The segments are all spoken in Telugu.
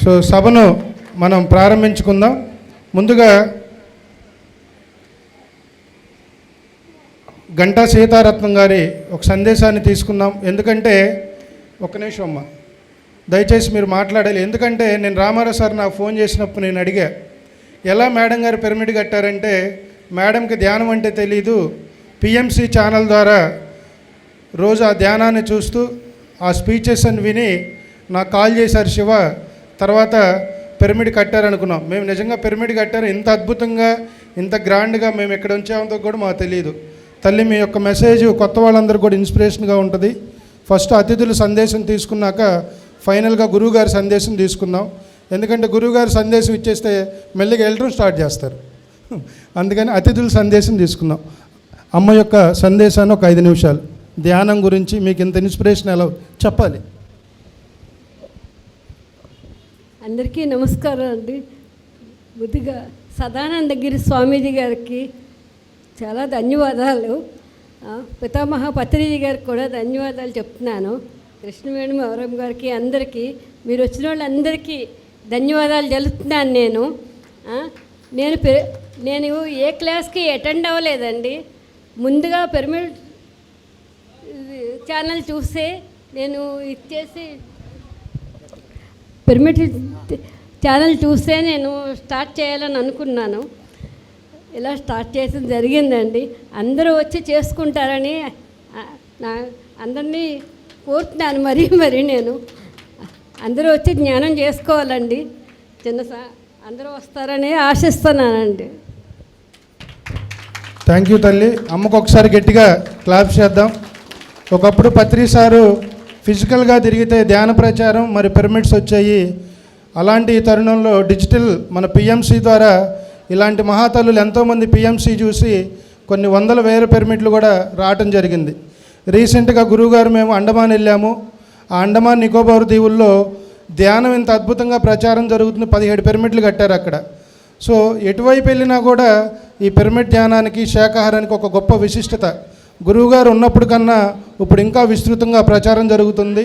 సో సభను మనం ప్రారంభించుకుందాం. ముందుగా గంటా సీతారత్నం గారి ఒక సందేశాన్ని తీసుకుందాం. ఎందుకంటే ఒక నిమిషం అమ్మ, దయచేసి మీరు మాట్లాడాలి. ఎందుకంటే నేను రామారావు సార్ నాకు ఫోన్ చేసినప్పుడు నేను అడిగా, ఎలా మేడం గారు పిరమిడ్ కట్టారంటే, మేడంకి ధ్యానం అంటే తెలీదు, పిఎంసి ఛానల్ ద్వారా రోజు ఆ ధ్యానాన్ని చూస్తూ ఆ స్పీచెస్ అని విని నాకు కాల్ చేశారు శివ, తర్వాత పిరమిడ్ కట్టారనుకున్నాం. మేము నిజంగా పిరమిడ్ కట్టారు, ఇంత అద్భుతంగా ఇంత గ్రాండ్గా మేము ఇక్కడ ఉంచామో కూడా మాకు తెలియదు. తల్లి, మీ యొక్క మెసేజ్ కొత్త వాళ్ళందరూ కూడా ఇన్స్పిరేషన్గా ఉంటుంది. ఫస్ట్ అతిథుల సందేశం తీసుకున్నాక ఫైనల్గా గురువుగారి సందేశం తీసుకుందాం. ఎందుకంటే గురువుగారి సందేశం ఇచ్చేస్తే మెల్లిగా వెళ్ళడం స్టార్ట్ చేస్తారు. అందుకని అతిథుల సందేశం తీసుకుందాం. అమ్మ యొక్క సందేశాన్ని ఒక 5 నిమిషాలు ధ్యానం గురించి మీకు ఇంత ఇన్స్పిరేషన్ ఎలా చెప్పాలి. అందరికీ నమస్కారం అండి. బుద్ధిగా సదానందగిరి స్వామీజీ గారికి చాలా ధన్యవాదాలు. పితామహ పత్రిజీ గారికి కూడా ధన్యవాదాలు చెప్తున్నాను. కృష్ణవేణి అవరం గారికి, అందరికీ, మీరు వచ్చిన వాళ్ళందరికీ ధన్యవాదాలు తెలుపుతున్నాను. నేను ఏ క్లాస్కి అటెండ్ అవ్వలేదండి. ముందుగా పిరమిడ్ ఛానల్ చూస్తే నేను ఇచ్చేసి పిరమిడ్ ఛానల్ చూస్తే నేను స్టార్ట్ చేయాలని అనుకున్నాను. ఇలా స్టార్ట్ చేసి జరిగిందండి. అందరూ వచ్చి చేసుకుంటారని అందరినీ కోరుతున్నాను. మరి నేను అందరూ వచ్చి జ్ఞానం చేసుకోవాలండి. అందరూ వస్తారని ఆశిస్తున్నానండి. థ్యాంక్ యూ తల్లి. అమ్మకు ఒకసారి గట్టిగా క్లాప్ చేద్దాం. ఒకప్పుడు పత్రి సారు ఫిజికల్గా తిరిగితే ధ్యాన ప్రచారం మరి పిరమిడ్స్ వచ్చాయి. అలాంటి తరుణంలో డిజిటల్ మన పిఎంసి ద్వారా ఇలాంటి మహాతల్లులు ఎంతోమంది పిఎంసి చూసి కొన్ని వందల వేల పిరమిడ్లు కూడా రావటం జరిగింది. రీసెంట్గా గురువుగారు మేము అండమాన్ వెళ్ళాము. ఆ అండమాన్ నికోబార్ దీవుల్లో ధ్యానం ఇంత అద్భుతంగా ప్రచారం జరుగుతుంది. 17 పిరమిడ్లు కట్టారు అక్కడ. సో ఎటువైపు వెళ్ళినా కూడా ఈ పిరమిడ్ ధ్యానానికి, శాకాహారానికి ఒక గొప్ప విశిష్టత గురువుగారు ఉన్నప్పుడు కన్నా ఇప్పుడు ఇంకా విస్తృతంగా ప్రచారం జరుగుతుంది.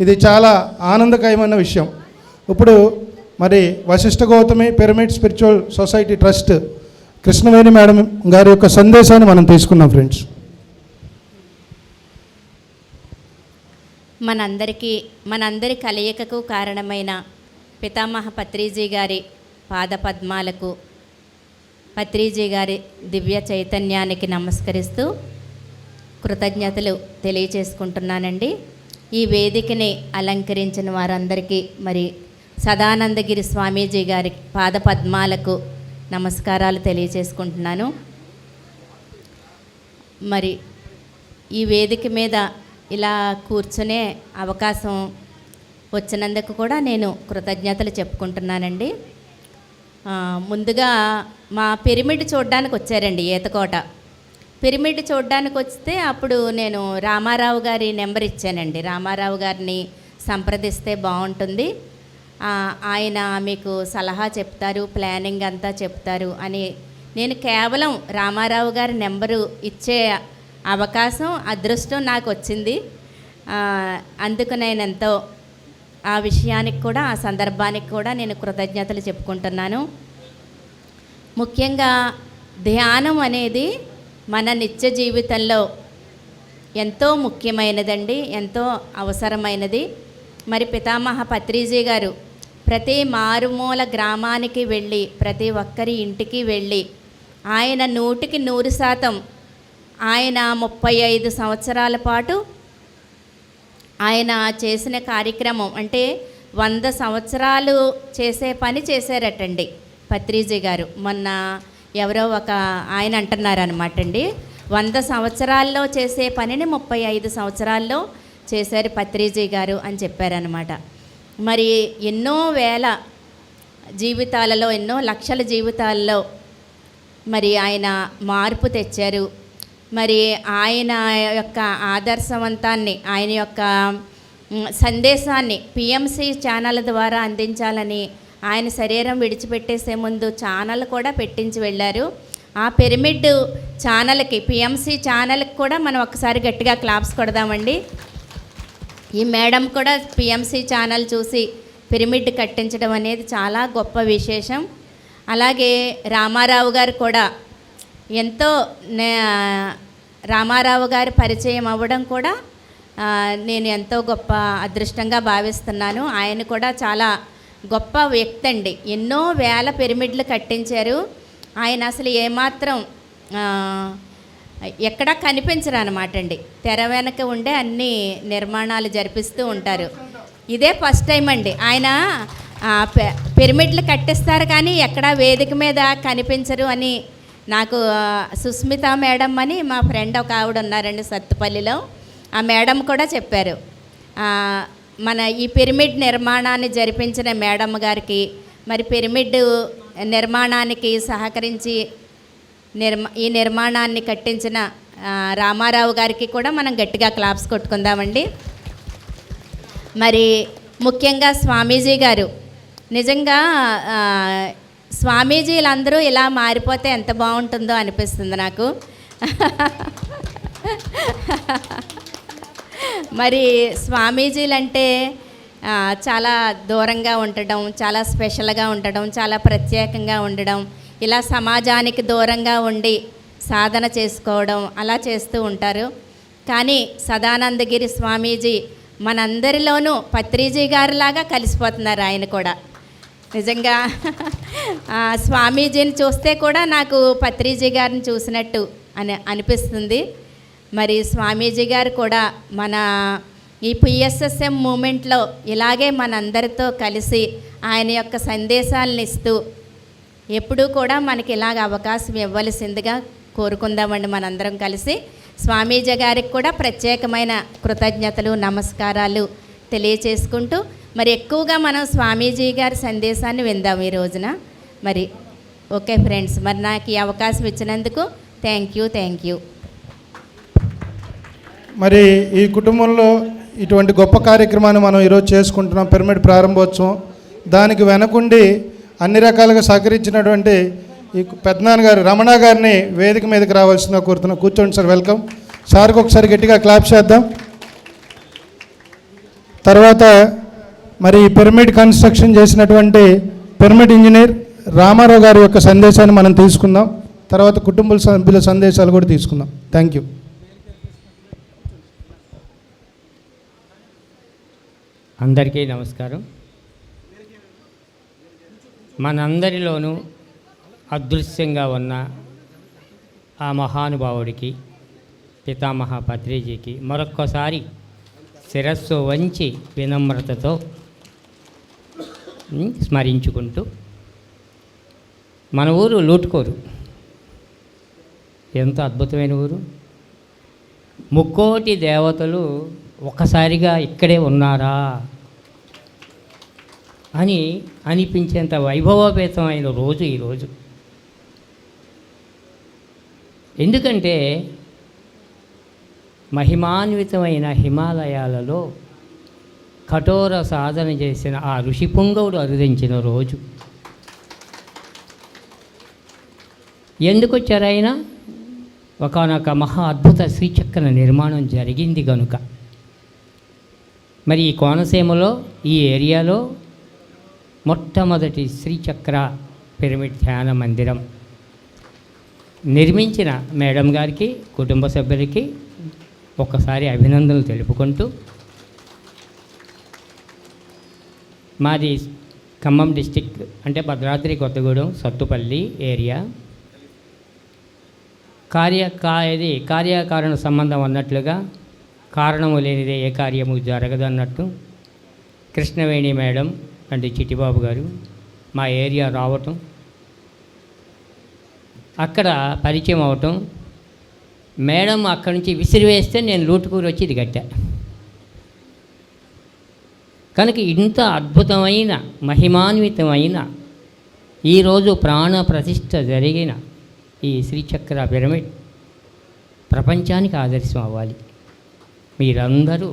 ఇది చాలా ఆనందకరమైన విషయం. ఇప్పుడు మరి Vashishta Gautami pyramid spiritual society trust Krishnaveni madam గారి యొక్క సందేశాన్ని మనం తీసుకున్నాం ఫ్రెండ్స్. మనందరి కలయికకు కారణమైన పితామహ పత్రిజీ గారి పాదపద్మాలకు, పత్రిజీ గారి దివ్య చైతన్యానికి నమస్కరిస్తూ కృతజ్ఞతలు తెలియచేసుకుంటున్నానండి. ఈ వేదికని అలంకరించిన వారందరికీ, మరి సదానందగిరి స్వామీజీ గారి పాదపద్మాలకు నమస్కారాలు తెలియచేసుకుంటున్నాను. మరి ఈ వేదిక మీద ఇలా కూర్చునే అవకాశం వచ్చినందుకు కూడా నేను కృతజ్ఞతలు చెప్పుకుంటున్నానండి. ముందుగా మా పిరమిడ్ చూడడానికి వచ్చారండి, ఈతకోట పిరమిడ్ చూడడానికి వస్తే అప్పుడు నేను రామారావు గారి నెంబర్ ఇచ్చానండి. రామారావు గారిని సంప్రదిస్తే బాగుంటుంది, ఆయన మీకు సలహా చెప్తారు, ప్లానింగ్ అంతా చెప్తారు అని నేను కేవలం రామారావు గారి నెంబరు ఇచ్చే అవకాశం, అదృష్టం నాకు వచ్చింది. అందుకు నేను ఎంతో ఆ విషయానికి కూడా, ఆ సందర్భానికి కూడా నేను కృతజ్ఞతలు చెప్పుకుంటున్నాను. ముఖ్యంగా ధ్యానం అనేది మన నిత్య జీవితంలో ఎంతో ముఖ్యమైనదండి, ఎంతో అవసరమైనది. మరి పితామహ పత్రిజీ గారు ప్రతి మారుమూల గ్రామానికి వెళ్ళి, ప్రతి ఒక్కరి ఇంటికి వెళ్ళి, ఆయన 100% ఆయన 35 సంవత్సరాల పాటు ఆయన చేసిన కార్యక్రమం అంటే 100 సంవత్సరాలు చేసే పని చేశారటండి పత్రిజీ గారు. మొన్న ఎవరో ఒక ఆయన అంటున్నారనమాట అండి, 100 సంవత్సరాల్లో చేసే పనిని 35 సంవత్సరాల్లో చేశారు పత్రిజీ గారు అని చెప్పారనమాట. మరి ఎన్నో వేల జీవితాలలో, ఎన్నో లక్షల జీవితాల్లో మరి ఆయన మార్పు తెచ్చారు. మరి ఆయన యొక్క ఆదర్శవంతాన్ని, ఆయన యొక్క సందేశాన్ని పిఎంసి ఛానల్ ద్వారా అందించాలని ఆయన శరీరం విడిచిపెట్టేసే ముందు ఛానల్ కూడా పెట్టించి వెళ్ళారు. ఆ పిరమిడ్ ఛానల్కి, పిఎంసి ఛానల్కి కూడా మనం ఒకసారి గట్టిగా క్లాప్స్ కొడదామండి. ఈ మేడం కూడా పిఎంసి ఛానల్ చూసి పిరమిడ్ కట్టించడం అనేది చాలా గొప్ప విశేషం. అలాగే రామారావు గారు కూడా ఎంతో రామారావు గారి పరిచయం అవ్వడం కూడా నేను ఎంతో గొప్ప అదృష్టంగా భావిస్తున్నాను. ఆయన కూడా చాలా గొప్ప వ్యక్తి అండి. ఎన్నో వేల పిరమిడ్లు కట్టించారు. ఆయన అసలు ఏమాత్రం ఎక్కడా కనిపించరు అనమాట అండి. తెర వెనక ఉండే అన్ని నిర్మాణాలు జరిపిస్తూ ఉంటారు. ఇదే ఫస్ట్ టైం అండి ఆయన పిరమిడ్లు కట్టిస్తారు కానీ ఎక్కడా వేదిక మీద కనిపించరు అని నాకు సుస్మిత మేడం అని మా ఫ్రెండ్ ఒక ఆవిడ ఉన్నారండి సత్తుపల్లిలో, ఆ మేడం కూడా చెప్పారు. మన ఈ పిరమిడ్ నిర్మాణాన్ని జరిపించిన మేడం గారికి, మరి పిరమిడ్ నిర్మాణానికి సహకరించి ఈ నిర్మాణాన్ని కట్టించిన రామారావు గారికి కూడా మనం గట్టిగా క్లాప్స్ కొట్టుకుందామండి. మరి ముఖ్యంగా స్వామీజీ గారు, నిజంగా స్వామీజీలందరూ ఇలా మారిపోతే ఎంత బాగుంటుందో అనిపిస్తుంది నాకు. మరి స్వామీజీలంటే చాలా దూరంగా ఉండడం, చాలా స్పెషల్గా ఉండడం, చాలా ప్రత్యేకంగా ఉండడం, ఇలా సమాజానికి దూరంగా ఉండి సాధన చేసుకోవడం అలా చేస్తూ ఉంటారు. కానీ సదానందగిరి స్వామీజీ మనందరిలోనూ పత్రిజీ గారిలాగా కలిసిపోతున్నారు. ఆయన కూడా నిజంగా స్వామీజీని చూస్తే కూడా నాకు పత్రిజీ గారిని చూసినట్టు అనిపిస్తుంది. మరి స్వామీజీ గారు కూడా మన ఈ పిఎస్ఎస్ఎం మూమెంట్లో ఇలాగే మనందరితో కలిసి ఆయన యొక్క సందేశాలను ఇస్తూ ఎప్పుడూ కూడా మనకి ఇలాగ అవకాశం ఇవ్వవలసిందిగా కోరుకుందామండి. మనందరం కలిసి స్వామీజీ గారికి కూడా ప్రత్యేకమైన కృతజ్ఞతలు, నమస్కారాలు తెలియచేసుకుంటూ మరి ఎక్కువగా మనం స్వామీజీ గారి సందేశాన్ని విందాం ఈ రోజున. మరి ఓకే ఫ్రెండ్స్, మరి నాకు ఈ అవకాశం ఇచ్చినందుకు థ్యాంక్ యూ. మరి ఈ కుటుంబంలో ఇటువంటి గొప్ప కార్యక్రమాన్ని మనం ఈరోజు చేసుకుంటున్నాం, పిరమిడ్ ప్రారంభోత్సవం. దానికి వెనకుండి అన్ని రకాలుగా సహకరించినటువంటి ఈ పెద్దనాన్నగారు రమణ గారిని వేదిక మీదకి రావాల్సిందిగా కోరుతున్నాం. కూర్చోండి సార్, వెల్కమ్. సార్కి ఒకసారి గట్టిగా క్లాప్ చేద్దాం. తర్వాత మరి పిరమిడ్ కన్స్ట్రక్షన్ చేసినటువంటి పిరమిడ్ ఇంజనీర్ రామారావు గారి యొక్క సందేశాన్ని మనం తీసుకుందాం. తర్వాత కుటుంబ సభ్యుల సందేశాలు కూడా తీసుకుందాం. Thank you. అందరికీ నమస్కారం. మనందరిలోనూ అదృశ్యంగా ఉన్న ఆ మహానుభావుడికి, పితామహ పత్రిజీకి మరొక్కసారి శిరస్సు వంచి వినమ్రతతో స్మరించుకుంటూ, మన ఊరు లూటుకోరు. ఎంత అద్భుతమైన ఊరు! ముక్కోటి దేవతలు ఒక్కసారిగా ఇక్కడే ఉన్నారా అని అనిపించేంత వైభవోపేతమైన రోజు ఈరోజు. ఎందుకంటే మహిమాన్వితమైన హిమాలయాలలో కఠోర సాధన చేసిన ఆ ఋషిపుంగవుడు అరుదించిన రోజు. ఎందుకు వచ్చారైనా? ఒకనొక మహా అద్భుత శ్రీచక్ర నిర్మాణం జరిగింది కనుక. మరి ఈ కోనసీమలో, ఈ ఏరియాలో మొట్టమొదటి శ్రీచక్ర పిరమిడ్ ధ్యాన మందిరం నిర్మించిన మేడం గారికి, కుటుంబ సభ్యులకి ఒక్కసారి అభినందనలు తెలుపుకుంటూ, మాది ఖమ్మం డిస్టిక్, అంటే భద్రాద్రి కొత్తగూడెం సత్తుపల్లి ఏరియా. కార్యకారణ సంబంధం అన్నట్లుగా కారణము లేనిదే ఏ కార్యము జరగదు అన్నట్టు కృష్ణవేణి మేడం అంటే చిట్టిబాబు గారు మా ఏరియా రావటం, అక్కడ పరిచయం అవటం, మేడం అక్కడి నుంచి విసిరివేస్తే నేను లూటుకూరు వచ్చి ఇది కట్టా. కనుక ఇంత అద్భుతమైన మహిమాన్వితమైన ఈరోజు ప్రాణ ప్రతిష్ఠ జరిగిన ఈ శ్రీచక్ర పిరమిడ్ ప్రపంచానికి ఆదర్శం అవ్వాలి. మీరందరూ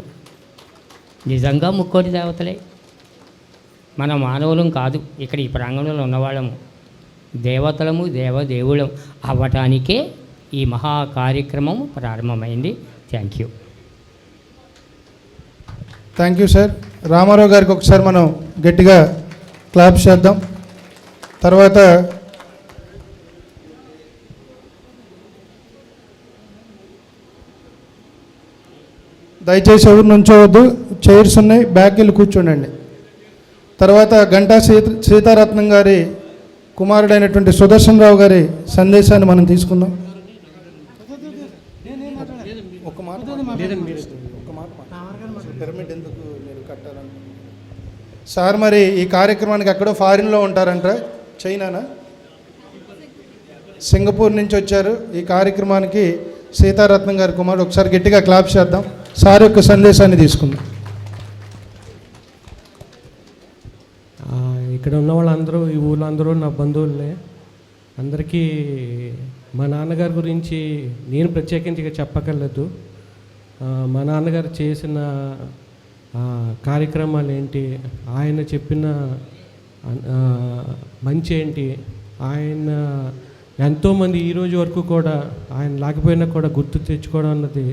నిజంగా ముక్కోటి దేవతలే, మన మానవులం కాదు. ఇక్కడ ఈ ప్రాంగణంలో ఉన్నవాళ్ళము దేవతలము, దేవదేవులం అవ్వటానికే ఈ మహా కార్యక్రమం ప్రారంభమైంది. Thank you sir. రామారావు గారికి ఒకసారి మనం గట్టిగా క్లాప్ చేద్దాం. తర్వాత దయచేసి ఎవరు నుంచోవద్దు, చైర్స్ ఉన్నాయి, బ్యాక్ వెళ్ళి కూర్చోండి. తర్వాత గంటా సీతారత్నం గారి కుమారుడైనటువంటి సుదర్శన్ రావు గారి సందేశాన్ని మనం తీసుకుందాం. ఒక మాట పిరమిడ్ ఎందుకు మీరు కట్టాలని సార్, మరి ఈ కార్యక్రమానికి ఎక్కడో ఫారిన్లో ఉంటారంట, చైనానా, సింగపూర్ నుంచి వచ్చారు ఈ కార్యక్రమానికి. సీతారత్నం గారి కుమారుడు, ఒకసారి గట్టిగా క్లాప్ చేద్దాం. సార్ యొక్క సందేశాన్ని తీసుకుందాం. ఇక్కడ ఉన్న వాళ్ళందరూ, ఈ ఊళ్ళో అందరూ నా బంధువులే. అందరికీ మా నాన్నగారి గురించి నేను ప్రత్యేకించి చెప్పగలదు. మా నాన్నగారు చేసిన కార్యక్రమాలు ఏంటి, ఆయన చెప్పిన మంచి ఏంటి, ఆయన ఎంతోమంది ఈరోజు వరకు కూడా ఆయన లేకపోయినా కూడా గుర్తు తెచ్చుకోవడం అన్నది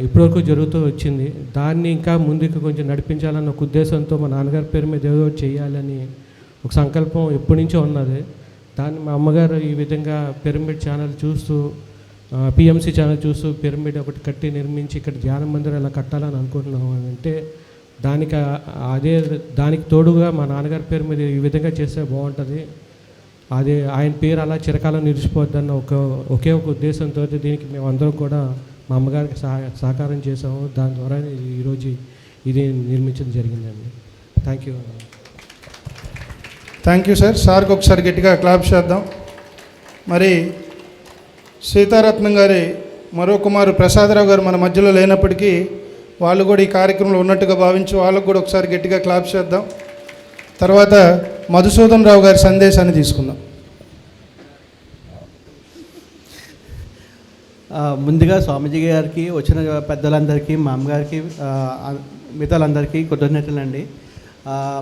ఇప్పటివరకు జరుగుతూ వచ్చింది. దాన్ని ఇంకా ముందుకు కొంచెం నడిపించాలన్న ఒక ఉద్దేశంతో మా నాన్నగారి పేరు మీద ఏదో చేయాలని ఒక సంకల్పం ఎప్పటి నుంచో ఉన్నది. దాన్ని మా అమ్మగారు ఈ విధంగా పిరమిడ్ ఛానల్ చూస్తూ, పిఎంసి ఛానల్ చూస్తూ పిరమిడ్ ఒకటి కట్టి నిర్మించి ఇక్కడ ధ్యాన మందిరం ఎలా కట్టాలని అనుకుంటున్నాం అని అంటే, దానికి తోడుగా మా నాన్నగారి పేరు మీద ఈ విధంగా చేస్తే బాగుంటుంది, అదే ఆయన పేరు అలా చిరకాలం నిలిచిపోద్దన్న ఒకే ఒక ఉద్దేశంతో దీనికి మేము అందరం కూడా మా అమ్మగారికి సహకారం చేసాము. దాని ద్వారా ఈరోజు ఇది నిర్మించడం జరిగిందండి. Thank you. Thank you sir. సార్కి ఒకసారి గట్టిగా క్లాప్ చేద్దాం. మరి సీతారత్నం గారి మరో కుమారు ప్రసాదరావు గారు మన మధ్యలో లేనప్పటికీ వాళ్ళు కూడా ఈ కార్యక్రమంలో ఉన్నట్టుగా భావించి వాళ్ళకు కూడా ఒకసారి గట్టిగా క్లాప్ చేద్దాం. తర్వాత మధుసూదన్ రావు గారి సందేశాన్ని తీసుకుందాం. ముందుగా స్వామీజీ గారికి, వచ్చిన పెద్దలందరికీ, మా అమ్మగారికి, మిగతాలందరికీ కృతజ్ఞతలండి.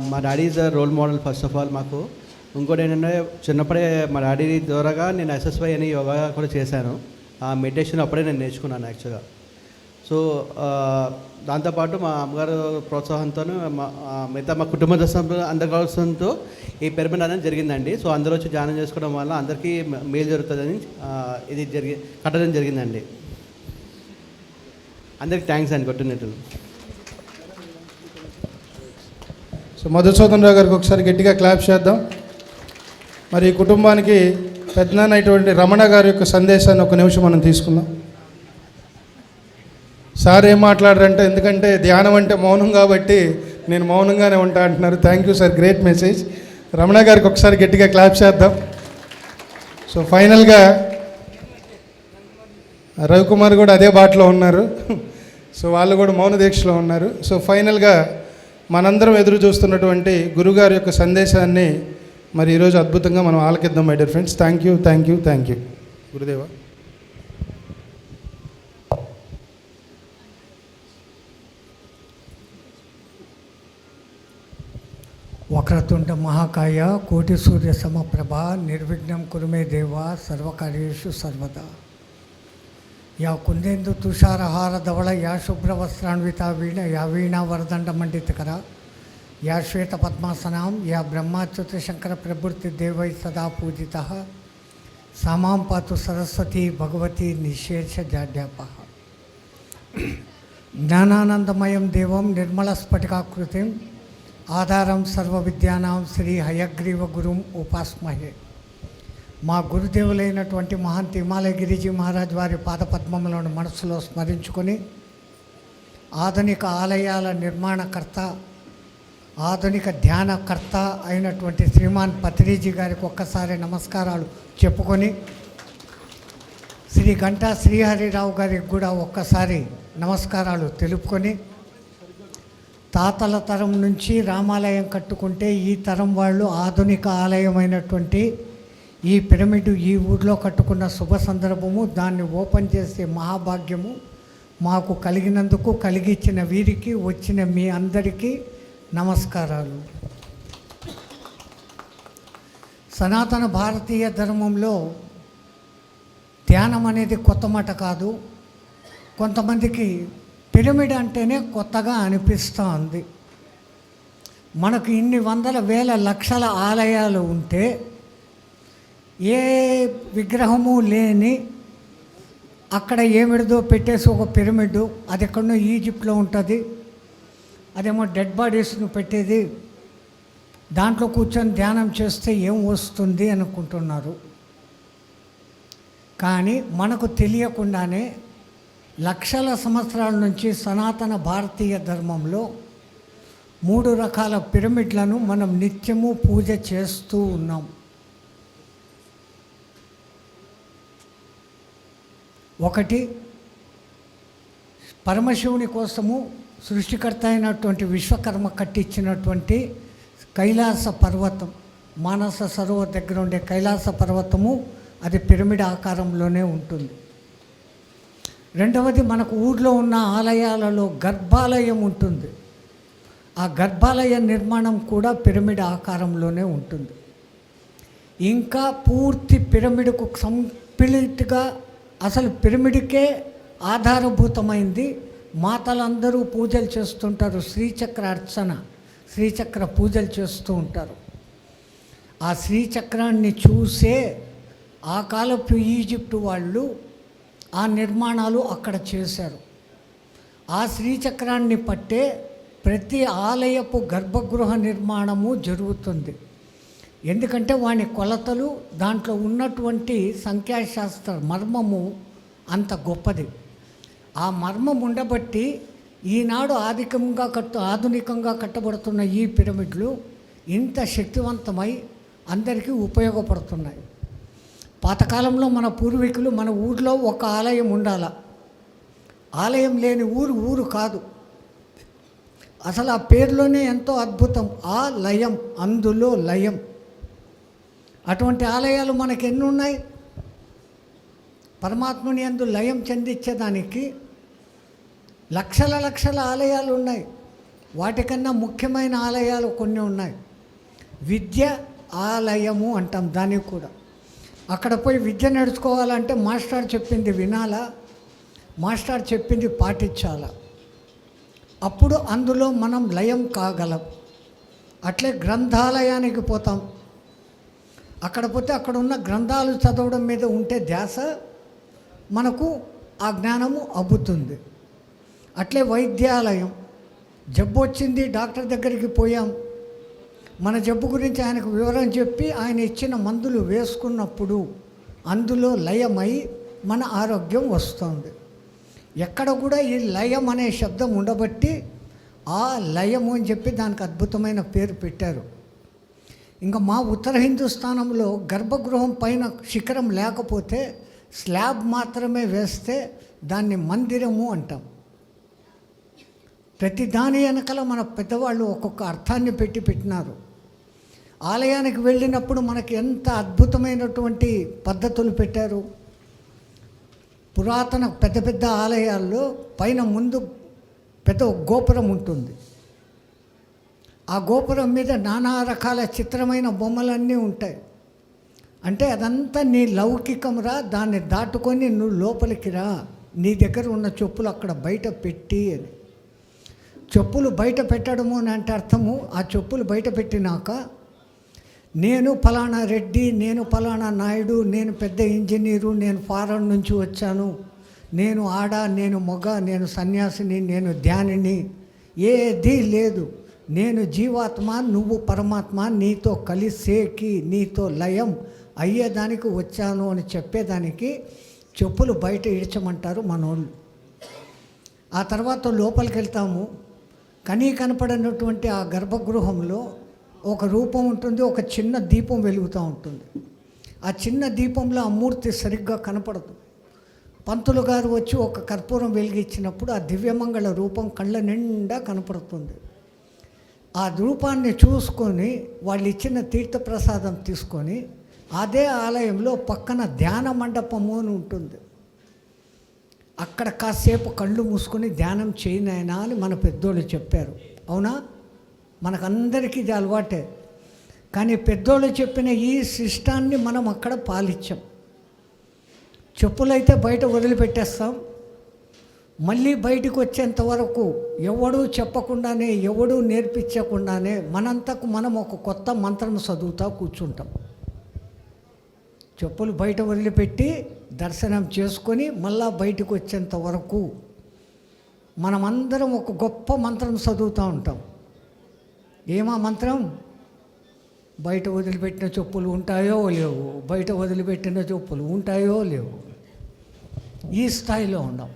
మా daddy is the role model first of all మాకు. ఇంకోటి ఏంటంటే, చిన్నప్పుడే మా డాడీ ద్వారాగా నేను SSY అని యోగా కూడా చేశాను. ఆ మెడిటేషన్ అప్పుడే నేను నేర్చుకున్నాను యాక్చువల్గా. సో దాంతోపాటు మా అమ్మగారు ప్రోత్సాహంతో, మిగతా మా కుటుంబ అందరి కోసంతో ఈ పిరమిడ్ అనేది జరిగిందండి. సో అందరూ వచ్చి ధ్యానం చేసుకోవడం వల్ల అందరికీ మేలు జరుగుతుందని ఇది కట్టడం జరిగిందండి. అందరికి థ్యాంక్స్ అండి, కొట్టినట్లు. సో మధుసూదన్ రావు గారికి ఒకసారి గట్టిగా క్లాప్ చేద్దాం. మరి ఈ కుటుంబానికి పెద్దనాన్న అయినటువంటి రమణ గారి యొక్క సందేశాన్ని ఒక నిమిషం మనం తీసుకుందాం. సార్ ఏం మాట్లాడారంటే, ఎందుకంటే ధ్యానం అంటే మౌనం కాబట్టి నేను మౌనంగానే ఉంటా అంటున్నారు. Thank you sir, great message. Ramana గారికి ఒకసారి గట్టిగా క్లాప్ చేద్దాం. సో ఫైనల్గా రవికుమార్ కూడా అదే బాటలో ఉన్నారు. సో వాళ్ళు కూడా మౌన దీక్షలో ఉన్నారు. సో ఫైనల్గా మనందరం ఎదురు చూస్తున్నటువంటి గురుగారి యొక్క సందేశాన్ని మరి ఈరోజు అద్భుతంగా మనం ఆలకిద్దాం my dear friends. Thank you, thank you, thank you. గురుదేవా. వక్రతుండ మహాకాయ కోటి సూర్య సమప్రభ నిర్విఘ్నం కురుమే దేవ సర్వకార్యేషు సర్వదా. యా కుందేందు తుషారహార ధవళ యా శుభ్రవస్త్రాన్విత వీణ యా వీణా వరదండ మండితకర యా శ్వేత పద్మాసనాం యా బ్రహ్మాచ్యుత శంకర ప్రవృత్తి దేవై సదా పూజిత సామాం పాతు సరస్వతి భగవతి నిశేష జాడ్యాప. జ్ఞానానందమయం దేవం నిర్మల స్ఫటికాకృతిం ఆధారం సర్వ విద్యానాం శ్రీ హయగ్రీవ గురుం ఉపాస్మహే. మా గురుదేవులైనటువంటి మహంత్ హిమాలయ గిరిజీ మహారాజ్ వారి పాదపద్మములను మనసులో స్మరించుకొని ఆధునిక ఆలయాల నిర్మాణకర్త, ఆధునిక ధ్యానకర్త అయినటువంటి శ్రీమాన్ పత్రిజీ గారికి ఒక్కసారి నమస్కారాలు చెప్పుకొని, శ్రీ గంటా శ్రీహరిరావు గారికి కూడా ఒక్కసారి నమస్కారాలు తెలుపుకొని, తాతల తరం నుంచి రామాలయం కట్టుకుంటే ఈ తరం వాళ్ళు ఆధునిక ఆలయమైనటువంటి ఈ పిరమిడ్ ఈ ఊర్లో కట్టుకున్న శుభ సందర్భము, దాన్ని ఓపెన్ చేసే మహాభాగ్యము మాకు కలిగినందుకు, కలిగించిన వీరికి, వచ్చిన మీ అందరికీ నమస్కారాలు. సనాతన భారతీయ ధర్మంలో ధ్యానం అనేది కొత్త మాట కాదు. కొంతమందికి పిరమిడ్ అంటేనే కొత్తగా అనిపిస్తూ ఉంది. మనకు ఇన్ని వందల వేల లక్షల ఆలయాలు ఉంటే ఏ విగ్రహము లేని అక్కడ ఏమిడిదో పెట్టేసి ఒక పిరమిడ్, అది ఎక్కడో ఈజిప్ట్లో ఉంటుంది, అదేమో డెడ్ బాడీస్ను పెట్టేది, దాంట్లో కూర్చొని ధ్యానం చేస్తే ఏం వస్తుంది అనుకుంటున్నారు. కానీ మనకు తెలియకుండానే లక్షల సంవత్సరాల నుంచి సనాతన భారతీయ ధర్మంలో 3 రకాల పిరమిడ్లను మనం నిత్యము పూజ చేస్తూ ఉన్నాం. ఒకటి పరమశివుని కోసము సృష్టికర్త అయినటువంటి విశ్వకర్మ కట్టించినటువంటి కైలాస పర్వతం, మానస సరోవర్ దగ్గర ఉండే కైలాస పర్వతము, అది పిరమిడ్ ఆకారంలోనే ఉంటుంది. రెండవది మనకు ఊర్లో ఉన్న ఆలయాలలో గర్భాలయం ఉంటుంది. ఆ గర్భాలయ నిర్మాణం కూడా పిరమిడ్ ఆకారంలోనే ఉంటుంది. ఇంకా పూర్తి పిరమిడ్కు కంప్లీట్గా అసలు పిరమిడ్కే ఆధారభూతమైంది. మాతలందరూ పూజలు చేస్తుంటారు, శ్రీచక్ర అర్చన, శ్రీచక్ర పూజలు చేస్తూ ఉంటారు. ఆ శ్రీచక్రాన్ని చూసే ఆ కాలపు ఈజిప్టు వాళ్ళు ఆ నిర్మాణాలు అక్కడ చేశారు. ఆ శ్రీచక్రాన్ని పట్టే ప్రతి ఆలయపు గర్భగృహ నిర్మాణము జరుగుతుంది. ఎందుకంటే వాని కొలతలు, దాంట్లో ఉన్నటువంటి సంఖ్యాశాస్త్ర మర్మము అంత గొప్పది. ఆ మర్మం ఉండబట్టి ఈనాడు ఆధునికంగా కట్టబడుతున్న ఈ పిరమిడ్లు ఇంత శక్తివంతమై అందరికీ ఉపయోగపడుతున్నాయి. పాతకాలంలో మన పూర్వీకులు మన ఊర్లో ఒక ఆలయం ఉండాల, ఆలయం లేని ఊరు కాదు. అసలు ఆ పేరులోనే ఎంతో అద్భుతం, ఆ లయం, అందులో లయం. అటువంటి ఆలయాలు మనకి ఎన్ని ఉన్నాయి? పరమాత్మని యందు లయం చెందించేదానికి లక్షల ఆలయాలు ఉన్నాయి. వాటికన్నా ముఖ్యమైన ఆలయాలు కొన్ని ఉన్నాయి. విద్య ఆలయము అంటాం దానికి కూడా. అక్కడ పోయి విద్య నేర్చుకోవాలంటే మాస్టర్ చెప్పింది వినాలా, మాస్టర్ చెప్పింది పాటించాలా, అప్పుడు అందులో మనం లయం కాగలం. అట్లే గ్రంథాలయానికి పోతాం, అక్కడ పోతే అక్కడ ఉన్న గ్రంథాలు చదవడం మీద ఉంటే ధ్యాస, మనకు ఆ జ్ఞానము అబ్బుతుంది. అట్లే వైద్యాలయం, జబ్బు వచ్చింది, డాక్టర్ దగ్గరికి పోయాం, మన జబ్బు గురించి ఆయనకు వివరం చెప్పి ఆయన ఇచ్చిన మందులు వేసుకున్నప్పుడు అందులో లయమై మన ఆరోగ్యం వస్తుంది. ఎక్కడ కూడా ఈ లయం అనే శబ్దం ఉండబట్టి ఆ లయము అని చెప్పి దానికి అద్భుతమైన పేరు పెట్టారు. ఇంకా మా ఉత్తర హిందుస్థానంలో గర్భగృహం పైన శిఖరం లేకపోతే స్లాబ్ మాత్రమే వేస్తే దాన్ని మందిరము అంటాం. ప్రతి దాని వెనకాల మన పెద్దవాళ్ళు ఒక్కొక్క అర్థాన్ని పెట్టినారు. ఆలయానికి వెళ్ళినప్పుడు మనకి ఎంత అద్భుతమైనటువంటి పద్ధతులు పెట్టారు. పురాతన పెద్ద ఆలయాల్లో పైన ముందు పెద్ద గోపురం ఉంటుంది. ఆ గోపురం మీద నానా రకాల చిత్రమైన బొమ్మలన్నీ ఉంటాయి. అంటే అదంతా నీ లౌకికం రా, దాన్ని దాటుకొని నువ్వు లోపలికి రా, నీ దగ్గర ఉన్న చెప్పులు అక్కడ బయట పెట్టి అని. చెప్పులు బయట పెట్టడము అని అంటే అర్థము, ఆ చెప్పులు బయట పెట్టినాక నేను ఫలానా రెడ్డి, నేను ఫలానా నాయుడు, నేను పెద్ద ఇంజనీరు, నేను ఫారెన్ నుంచి వచ్చాను, నేను ఆడ, నేను మొగ, నేను సన్యాసిని, నేను ధ్యానిని, ఏదీ లేదు. నేను జీవాత్మ, నువ్వు పరమాత్మ, నీతో కలిసేకి, నీతో లయం అయ్యేదానికి వచ్చాను అని చెప్పేదానికి చెప్పులు బయట ఇడ్చమంటారు మనోళ్ళు. ఆ తర్వాత లోపలికి వెళ్తాము. కనపడినటువంటి ఆ గర్భగృహంలో ఒక రూపం ఉంటుంది, ఒక చిన్న దీపం వెలుగుతూ ఉంటుంది. ఆ చిన్న దీపంలో ఆ మూర్తి సరిగ్గా కనపడదు. పంతులు గారు వచ్చి ఒక కర్పూరం వెలిగించినప్పుడు ఆ దివ్యమంగళ రూపం కళ్ళ నిండా కనపడుతుంది. ఆ రూపాన్ని చూసుకొని వాళ్ళు ఇచ్చిన తీర్థప్రసాదం తీసుకొని అదే ఆలయంలో పక్కన ధ్యాన మండపము అని ఉంటుంది. అక్కడ కాసేపు కళ్ళు మూసుకొని ధ్యానం చేయనైనా అని మన పెద్దోళ్ళు చెప్పారు. అవునా? మనకందరికీ ఇది అలవాటే. కానీ పెద్దోళ్ళు చెప్పిన ఈ శిష్టాన్ని మనం అక్కడ పాలించాం. చెప్పులైతే బయట వదిలిపెట్టేస్తాం, మళ్ళీ బయటికి వచ్చేంత వరకు ఎవడూ చెప్పకుండానే, ఎవడూ నేర్పించకుండానే మనంతకు మనం ఒక కొత్త మంత్రం చదువుతా కూర్చుంటాం. చెప్పులు బయట వదిలిపెట్టి దర్శనం చేసుకొని మళ్ళా బయటకు వచ్చేంత వరకు మనమందరం ఒక గొప్ప మంత్రం చదువుతూ ఉంటాం. ఏమా మంత్రం? బయట వదిలిపెట్టిన చెప్పులు ఉంటాయో లేవు, బయట వదిలిపెట్టిన చెప్పులు ఉంటాయో లేవు. ఈ స్థాయిలో ఉన్నాం.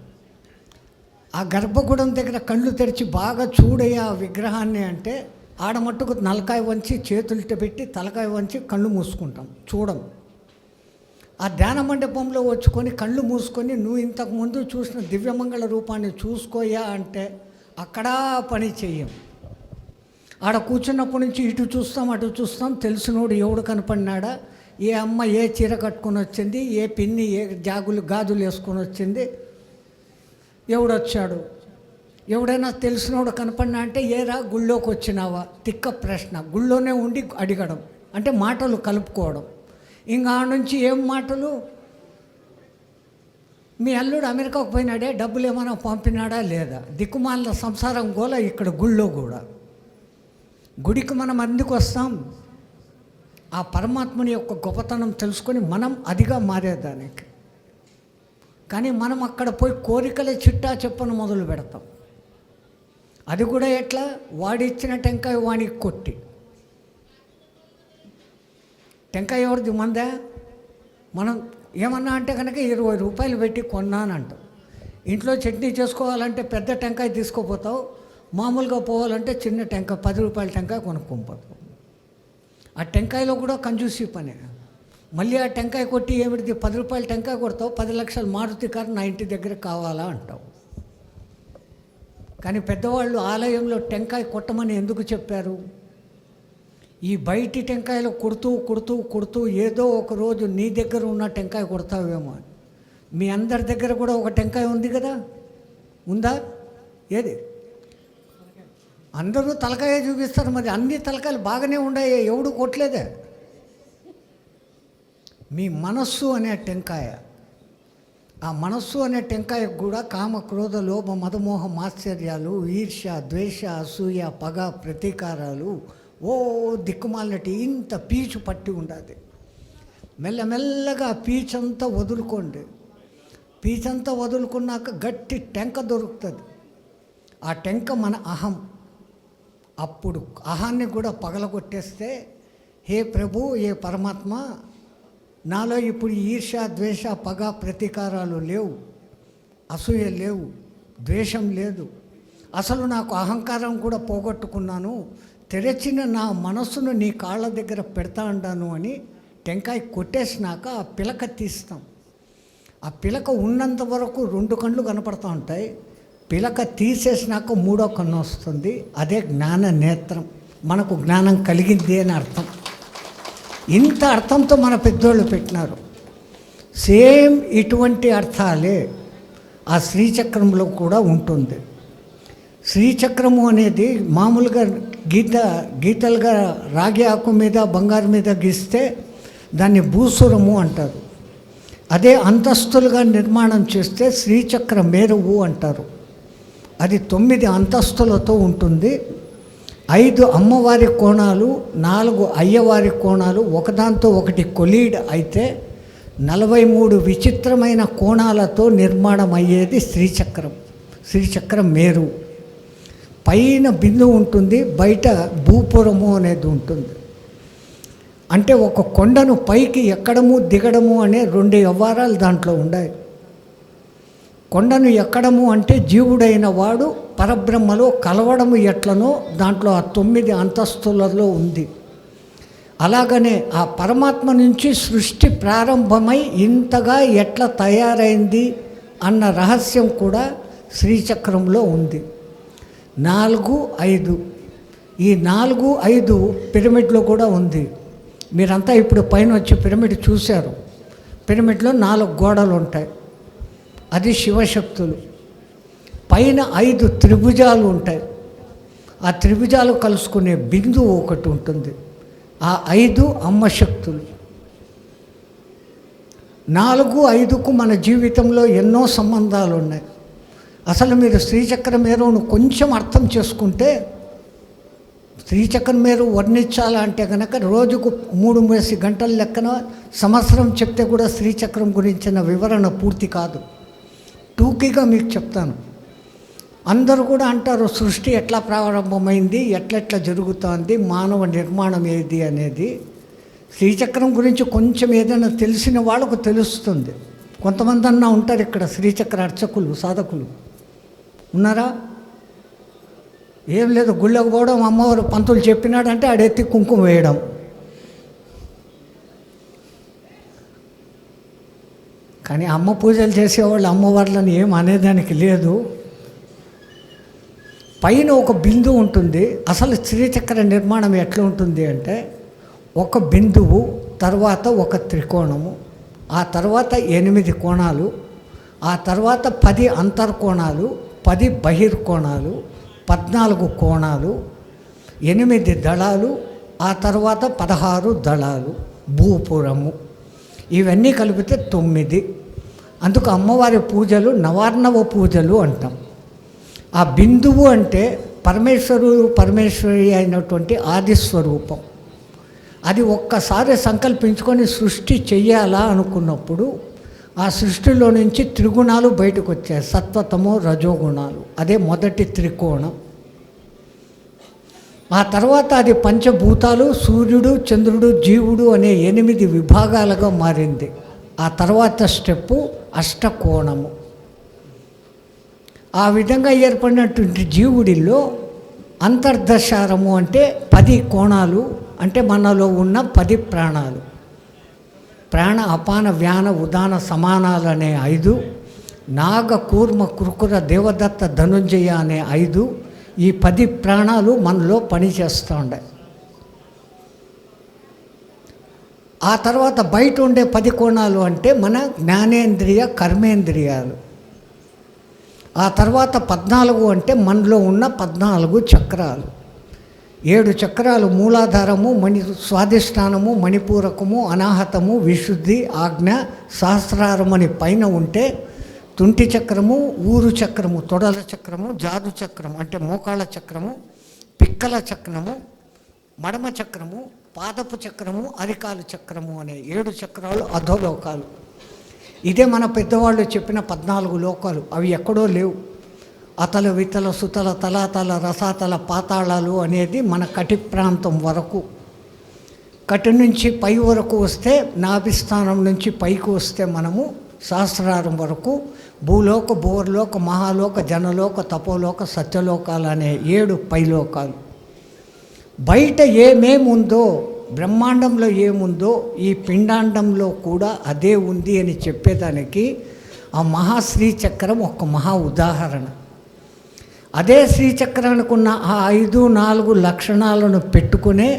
ఆ గర్భగుడం దగ్గర కళ్ళు తెరిచి బాగా చూడయ్యా ఆ విగ్రహాన్ని అంటే ఆడమట్టుకు నలకాయ వంచి చేతులతో పెట్టి తలకాయ వంచి కళ్ళు మూసుకుంటాం, చూడం. ఆ ధ్యాన మండపంలో వచ్చుకొని కళ్ళు మూసుకొని నువ్వు ఇంతకుముందు చూసిన దివ్యమంగళ రూపాన్ని చూసుకోయా అంటే అక్కడా పని చెయ్యం. ఆడ కూర్చున్నప్పటి నుంచి ఇటు చూస్తాం అటు చూస్తాం, తెలిసినోడు ఎవడు కనపడినాడా, ఏ అమ్మ ఏ చీర కట్టుకొని వచ్చింది, ఏ పిన్ని ఏ గాజులు వేసుకొని వచ్చింది, ఎవడొచ్చాడు, ఎవడైనా తెలిసినోడు కనపడినా అంటే ఏరా గుళ్ళోకి వచ్చినావా, తిక్క ప్రశ్న. గుళ్ళోనే ఉండి అడగడం అంటే మాటలు కలుపుకోవడం. ఇంకా ఆ నుంచి ఏం మాటలు, మీ అల్లుడు అమెరికాకు పోయినాడే, డబ్బులు ఏమైనా పంపినాడా లేదా, దిక్కుమాల సంసారం గోల ఇక్కడ గుళ్ళో కూడా. గుడికి మనం అందుకు వస్తాం ఆ పరమాత్మని యొక్క గొప్పతనం తెలుసుకొని మనం అదిగా మారేదానికి. కానీ మనం అక్కడ పోయి కోరికల చిట్టా చెప్పను మొదలు పెడతాం. అది కూడా ఎట్లా, వాడిచ్చిన టెంకాయ వానికి కొట్టి. టెంకాయ ఎవరిది? మందా? మనం ఏమన్నా అంటే కనుక 20 రూపాయలు పెట్టి కొన్నానంటాం. ఇంట్లో చట్నీ చేసుకోవాలంటే పెద్ద టెంకాయ తీసుకోపోతావు, మామూలుగా పోవాలంటే చిన్న టెంకాయ 10 రూపాయల టెంకాయ కొనుక్కోపోతావు. ఆ టెంకాయలో కూడా కంజూసీ పనే. మళ్ళీ ఆ టెంకాయ కొట్టి ఏమిటిది, 10 రూపాయల టెంకాయ కొడతావు, 10 లక్షల మారుతి కారు నా ఇంటి దగ్గర కావాలా అంటావు. కానీ పెద్దవాళ్ళు ఆలయంలో టెంకాయ కొట్టమని ఎందుకు చెప్పారు? ఈ బయటి టెంకాయలు కొడుతూ కొడుతూ కొడుతూ ఏదో ఒక రోజు నీ దగ్గర ఉన్న టెంకాయ కొడతావేమో అని. మీ అందరి దగ్గర కూడా ఒక టెంకాయ ఉంది కదా, ఉందా? ఏది? అందరూ తలకాయ చూపిస్తారు, మరి అన్ని తలకాయలు బాగానే ఉన్నాయి, ఎవడు కొట్టలేదే. మీ మనస్సు అనే టెంకాయ, ఆ మనస్సు అనే టెంకాయకు కూడా కామ క్రోధ లోభ మదమోహ మాత్సర్యాలు, ఈర్ష్య ద్వేష అసూయ పగ ప్రతీకారాలు, ఓ దిక్కుమాలినట్టు ఇంత పీచు పట్టి ఉండాలి. మెల్లమెల్లగా పీచంతా వదులుకోండి. పీచంతా వదులుకున్నాక గట్టి టెంక దొరుకుతుంది. ఆ టెంక మన అహం. అప్పుడు అహాన్ని కూడా పగలగొట్టేస్తే, హే ప్రభు, ఏ పరమాత్మ, నాలో ఇప్పుడు ఈర్ష్య ద్వేష పగ ప్రతీకారాలు లేవు, అసూయ లేవు, ద్వేషం లేదు, అసలు నాకు అహంకారం కూడా పోగొట్టుకున్నాను, తెరచిన నా మనస్సును నీ కాళ్ళ దగ్గర పెడతా ఉండాను అని టెంకాయ కొట్టేసినాక ఆ పిలక తీస్తాం. ఆ పిలక ఉన్నంత వరకు 2 కళ్ళు కనపడుతూ ఉంటాయి. పిలక తీసేసినాక 3వ కన్ను వస్తుంది. అదే జ్ఞాన నేత్రం. మనకు జ్ఞానం కలిగింది అని అర్థం. ఇంత అర్థంతో మన పెద్దోళ్ళు పెట్టినారు. సేమ్ ఇటువంటి అర్థాలే ఆ శ్రీచక్రంలో కూడా ఉంటుంది. శ్రీచక్రము అనేది మామూలుగా గీతలుగా రాగి ఆకు మీద బంగారు మీద గీస్తే దాన్ని భూసురము అంటారు. అదే అంతస్తులుగా నిర్మాణం చేస్తే శ్రీచక్ర మేరువు అంటారు. అది 9 అంతస్తులతో ఉంటుంది. 5 అమ్మవారి కోణాలు, 4 అయ్యవారి కోణాలు ఒకదాంతో ఒకటి కొలీడ్ అయితే 43 విచిత్రమైన కోణాలతో నిర్మాణం అయ్యేది శ్రీచక్రం. శ్రీచక్రం మేరు. పైన బిందువు ఉంటుంది, బయట భూపురము అనేది ఉంటుంది. అంటే ఒక కొండను పైకి ఎక్కడము దిగడము అనే 2 వ్యవహారాలు దాంట్లో ఉన్నాయి. కొండను ఎక్కడము అంటే జీవుడైన వాడు పరబ్రహ్మలో కలవడము ఎట్లనో దాంట్లో ఆ 9 అంతస్తులలో ఉంది. అలాగనే ఆ పరమాత్మ నుంచి సృష్టి ప్రారంభమై ఇంతగా ఎట్లా తయారైంది అన్న రహస్యం కూడా శ్రీచక్రంలో ఉంది. 4, 5 ఈ 4, 5 పిరమిడ్లో కూడా ఉంది. మీరంతా ఇప్పుడు పైన వచ్చి పిరమిడ్ చూశారు. పిరమిడ్లో 4 గోడలు ఉంటాయి. అది శివశక్తులు. పైన 5 త్రిభుజాలు ఉంటాయి. ఆ త్రిభుజాలు కలుసుకునే బిందువు ఒకటి ఉంటుంది. ఆ 5 అమ్మశక్తులు. 4, 5కు మన జీవితంలో ఎన్నో సంబంధాలు ఉన్నాయి. అసలు మీరు శ్రీచక్ర మేరును కొంచెం అర్థం చేసుకుంటే, శ్రీచక్ర మేరు వర్ణించాలంటే కనుక రోజుకు 3 గంటల లెక్కన సంవత్సరం చెప్తే కూడా శ్రీచక్రం గురించిన వివరణ పూర్తి కాదు. టూకీగా మీకు చెప్తాను. అందరూ కూడా అంటారు సృష్టి ఎట్లా ప్రారంభమైంది, ఎట్లెట్లా జరుగుతుంది, మానవ నిర్మాణం ఏది అనేది. శ్రీచక్రం గురించి కొంచెం ఏదైనా తెలిసిన వాళ్ళకు తెలుస్తుంది. కొంతమంది అన్నా ఉంటారు ఇక్కడ శ్రీచక్ర అర్చకులు, సాధకులు ఉన్నారా? ఏం లేదు, గుళ్ళకు పోవడం, అమ్మవారు పంతులు చెప్పినాడంటే ఆడెత్తి కుంకుమ వేయడం. కానీ అమ్మ పూజలు చేసేవాళ్ళు అమ్మవార్లను ఏం అనేదానికి లేదు. పైన ఒక బిందువు ఉంటుంది. అసలు శ్రీచక్ర నిర్మాణం ఎట్లా ఉంటుంది అంటే, ఒక బిందువు, తర్వాత ఒక త్రికోణము, ఆ తర్వాత 8 కోణాలు, ఆ తర్వాత 10 అంతర్కోణాలు, 10 బహిర్కోణాలు, 14 కోణాలు, 8 దళాలు, ఆ తర్వాత 16 దళాలు, భూపురము. ఇవన్నీ కలిపితే 9. అందుకు అమ్మవారి పూజలు నవార్ణవ పూజలు అంటాం. ఆ బిందువు అంటే పరమేశ్వరి అయినటువంటి ఆదిస్వరూపం. అది ఒక్కసారి సంకల్పించుకొని సృష్టి చెయ్యాలా అనుకున్నప్పుడు ఆ సృష్టిలో నుంచి త్రిగుణాలు బయటకు వచ్చాయి, సత్వతమో రజోగుణాలు. అదే మొదటి త్రికోణం. ఆ తర్వాత అది పంచభూతాలు, సూర్యుడు, చంద్రుడు, జీవుడు అనే 8 విభాగాలుగా మారింది. ఆ తర్వాత స్టెప్పు అష్టకోణము. ఆ విధంగా ఏర్పడినటువంటి జీవుడిలో అంతర్దశారము అంటే 10 కోణాలు, అంటే మనలో ఉన్న 10 ప్రాణాలు. ప్రాణ, అపాన, వ్యాన, ఉదాన, సమానాలు అనే 5, నాగ, కూర్మ, కుర్కుర, దేవదత్త, ధనుంజయ అనే 5. ఈ 10 ప్రాణాలు మనలో పనిచేస్తూ ఉండే. ఆ తర్వాత బయట ఉండే 10 కోణాలు అంటే మన జ్ఞానేంద్రియ, కర్మేంద్రియాలు. ఆ తర్వాత 14 అంటే మనలో ఉన్న 14 చక్రాలు. 7 చక్రాలు మూలాధారము, స్వాధిష్టానము, మణిపూరకము, అనాహతము, విశుద్ధి, ఆజ్ఞ, సహస్రారం అని పైన ఉంటే, తుంటి చక్రము, ఊరు చక్రము, తొడల చక్రము, జాదు చక్రము అంటే మోకాళ్ళ చక్రము, పిక్కల చక్రము, మడమ చక్రము, పాదపు చక్రము, అరికాలు చక్రము అనే 7 చక్రాలు అధోలోకాలు. ఇదే మన పెద్దవాళ్ళు చెప్పిన 14 లోకాలు. అవి ఎక్కడో లేవు. అతల, వితల, సుతల, తలాతల, రసాతల, పాతాళాలు అనేది మన కటి ప్రాంతం వరకు. కటి నుంచి పై వరకు వస్తే, నాభిస్థానం నుంచి పైకి వస్తే మనము సహస్రారం వరకు భూలోక, భూవర్లోక, మహాలోక, జనలోక, తపోలోక, సత్యలోకాలు అనే 7 పైలోకాలు. బయట ఏమేముందో, బ్రహ్మాండంలో ఏముందో ఈ పిండాండంలో కూడా అదే ఉంది అని చెప్పేదానికి ఆ మహాశ్రీచక్రం ఒక మహా ఉదాహరణ. అదే శ్రీచక్రానికి ఉన్న ఆ 5-4 లక్షణాలను పెట్టుకునే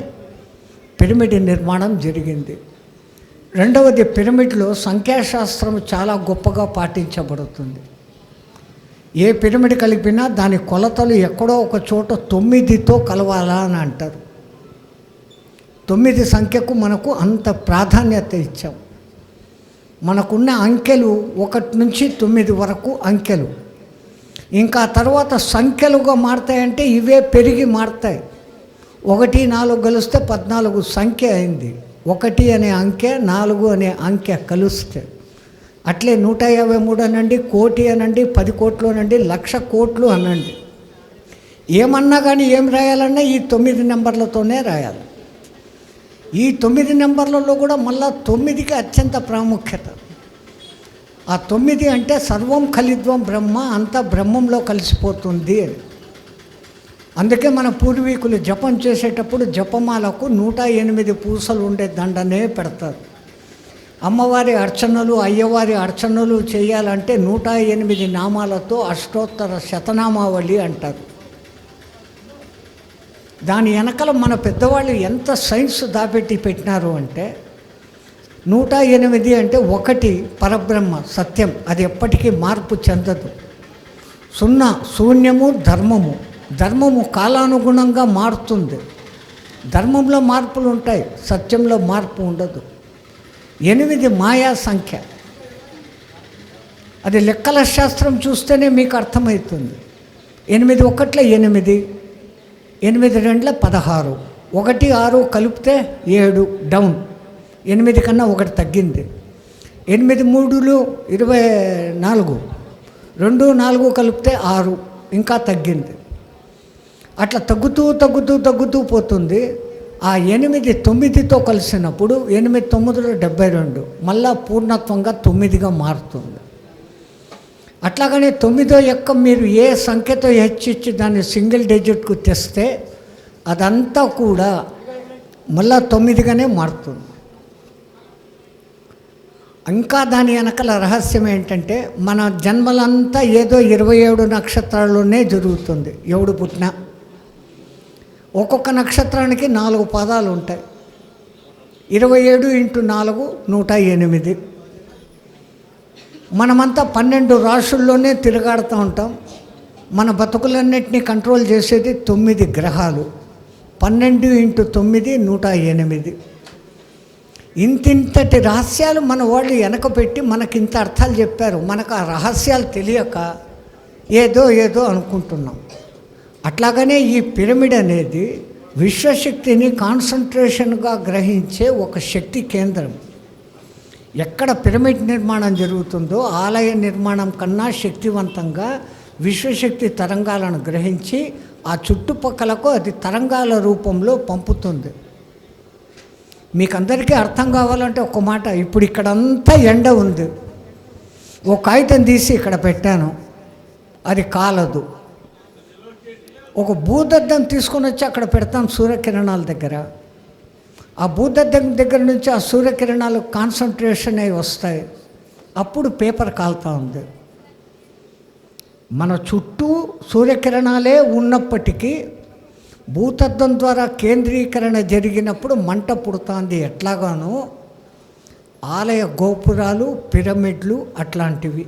పిరమిడ్ నిర్మాణం జరిగింది. రెండవది, పిరమిడ్లో సంఖ్యాశాస్త్రం చాలా గొప్పగా పాటించబడుతుంది. ఏ పిరమిడ్ కలిపినా దాని కొలతలు ఎక్కడో ఒక చోట 9తో కలవాలా అని అంటారు. 9 సంఖ్యకు మనకు అంత ప్రాధాన్యత ఇచ్చాం. మనకున్న అంకెలు 1 నుంచి 9 వరకు అంకెలు. ఇంకా తర్వాత సంఖ్యలుగా మారుతాయంటే ఇవే పెరిగి మారుతాయి. 1, 4 కలిస్తే 14 సంఖ్య అయింది. 1 అనే అంకె, 4 అనే అంకె కలిస్తే అట్లే 153 అనండి, కోటి అనండి, 10 కోట్లు అనండి, 1,00,000 కోట్లు అనండి. ఏమన్నా కానీ ఏం రాయాలన్నా ఈ 9 నెంబర్లతోనే రాయాలి. ఈ 9 నెంబర్లలో కూడా మళ్ళా 9కి అత్యంత ప్రాముఖ్యత. ఆ 9 అంటే సర్వం ఖలిద్వం బ్రహ్మ, అంతా బ్రహ్మంలో కలిసిపోతుంది అని. అందుకే మన పూర్వీకులు జపం చేసేటప్పుడు జపమాలకు 108 పూసలు ఉండే దండనే పెడతారు. అమ్మవారి అర్చనలు, అయ్యవారి అర్చనలు చేయాలంటే 108 నామాలతో అష్టోత్తర శతనామావళి అంటారు. దాని వెనకాల మన పెద్దవాళ్ళు ఎంత సైన్స్ దాపెట్టి పెట్టినారు అంటే, 108 అంటే 1 పరబ్రహ్మ సత్యం, అది ఎప్పటికీ మార్పు చెందదు. 0 శూన్యము, ధర్మము. ధర్మము కాలానుగుణంగా మారుతుంది. ధర్మంలో మార్పులు ఉంటాయి, సత్యంలో మార్పు ఉండదు. 8 మాయా సంఖ్య. అది లెక్కల శాస్త్రం చూస్తేనే మీకు అర్థమవుతుంది. 8 ఒకట్ల 8, 8 2 16, 1 6 కలిపితే 7 డౌన్, 8 కన్నా 1 తగ్గింది. 8 3 24, 2 4 కలిపితే 6 ఇంకా తగ్గింది. అట్లా తగ్గుతూ పోతుంది. ఆ 8 9తో కలిసినప్పుడు 8 9 72 మళ్ళా పూర్ణత్వంగా 9గా మారుతుంది. అట్లాగనే 9వ యొక్క మీరు ఏ సంఖ్యతో హెచ్చిచ్చి దాన్ని సింగిల్ డిజిట్కు తెస్తే అదంతా కూడా మళ్ళా 9గానే మారుతుంది. ఇంకా దాని వెనకాల రహస్యం ఏంటంటే మన జన్మలంతా ఏదో 27 నక్షత్రాల్లోనే జరుగుతుంది. ఎవడు పుట్టినా ఒక్కొక్క నక్షత్రానికి 4 పాదాలు ఉంటాయి. 27 × 4 108. మనమంతా 12 రాశుల్లోనే తిరగాడుతూ ఉంటాం. మన బతుకులన్నింటినీ కంట్రోల్ చేసేది 9 గ్రహాలు. 12 × 9 108. ఇంతింతటి రహస్యాలు మన వాళ్ళు వెనకపెట్టి మనకింత అర్థాలు చెప్పారు. మనకు ఆ రహస్యాలు తెలియక ఏదో అనుకుంటున్నాం. అట్లాగనే ఈ పిరమిడ్ అనేది విశ్వశక్తిని కాన్సన్ట్రేషన్గా గ్రహించే ఒక శక్తి కేంద్రం. ఎక్కడ పిరమిడ్ నిర్మాణం జరుగుతుందో ఆలయ నిర్మాణం కన్నా శక్తివంతంగా విశ్వశక్తి తరంగాలను గ్రహించి ఆ చుట్టుపక్కలకు అది తరంగాల రూపంలో పంపుతుంది. మీకు అందరికీ అర్థం కావాలంటే ఒక మాట, ఇప్పుడు ఇక్కడంతా ఎండ ఉంది, ఓ కాగితం తీసి ఇక్కడ పెట్టాను, అది కాలదు. ఒక భూదద్దం తీసుకొని వచ్చి అక్కడ పెడతాం సూర్యకిరణాల దగ్గర. ఆ భూదద్దం దగ్గర నుంచి ఆ సూర్యకిరణాలు కాన్సన్ట్రేషన్ అయి వస్తాయి. అప్పుడు పేపర్ కాలుతూ ఉంది. మన చుట్టూ సూర్యకిరణాలే ఉన్నప్పటికీ భూతద్దం ద్వారా కేంద్రీకరణ జరిగినప్పుడు మంట పుడుతుంది. ఎట్లాగానో ఆలయ గోపురాలు, పిరమిడ్లు అట్లాంటివి.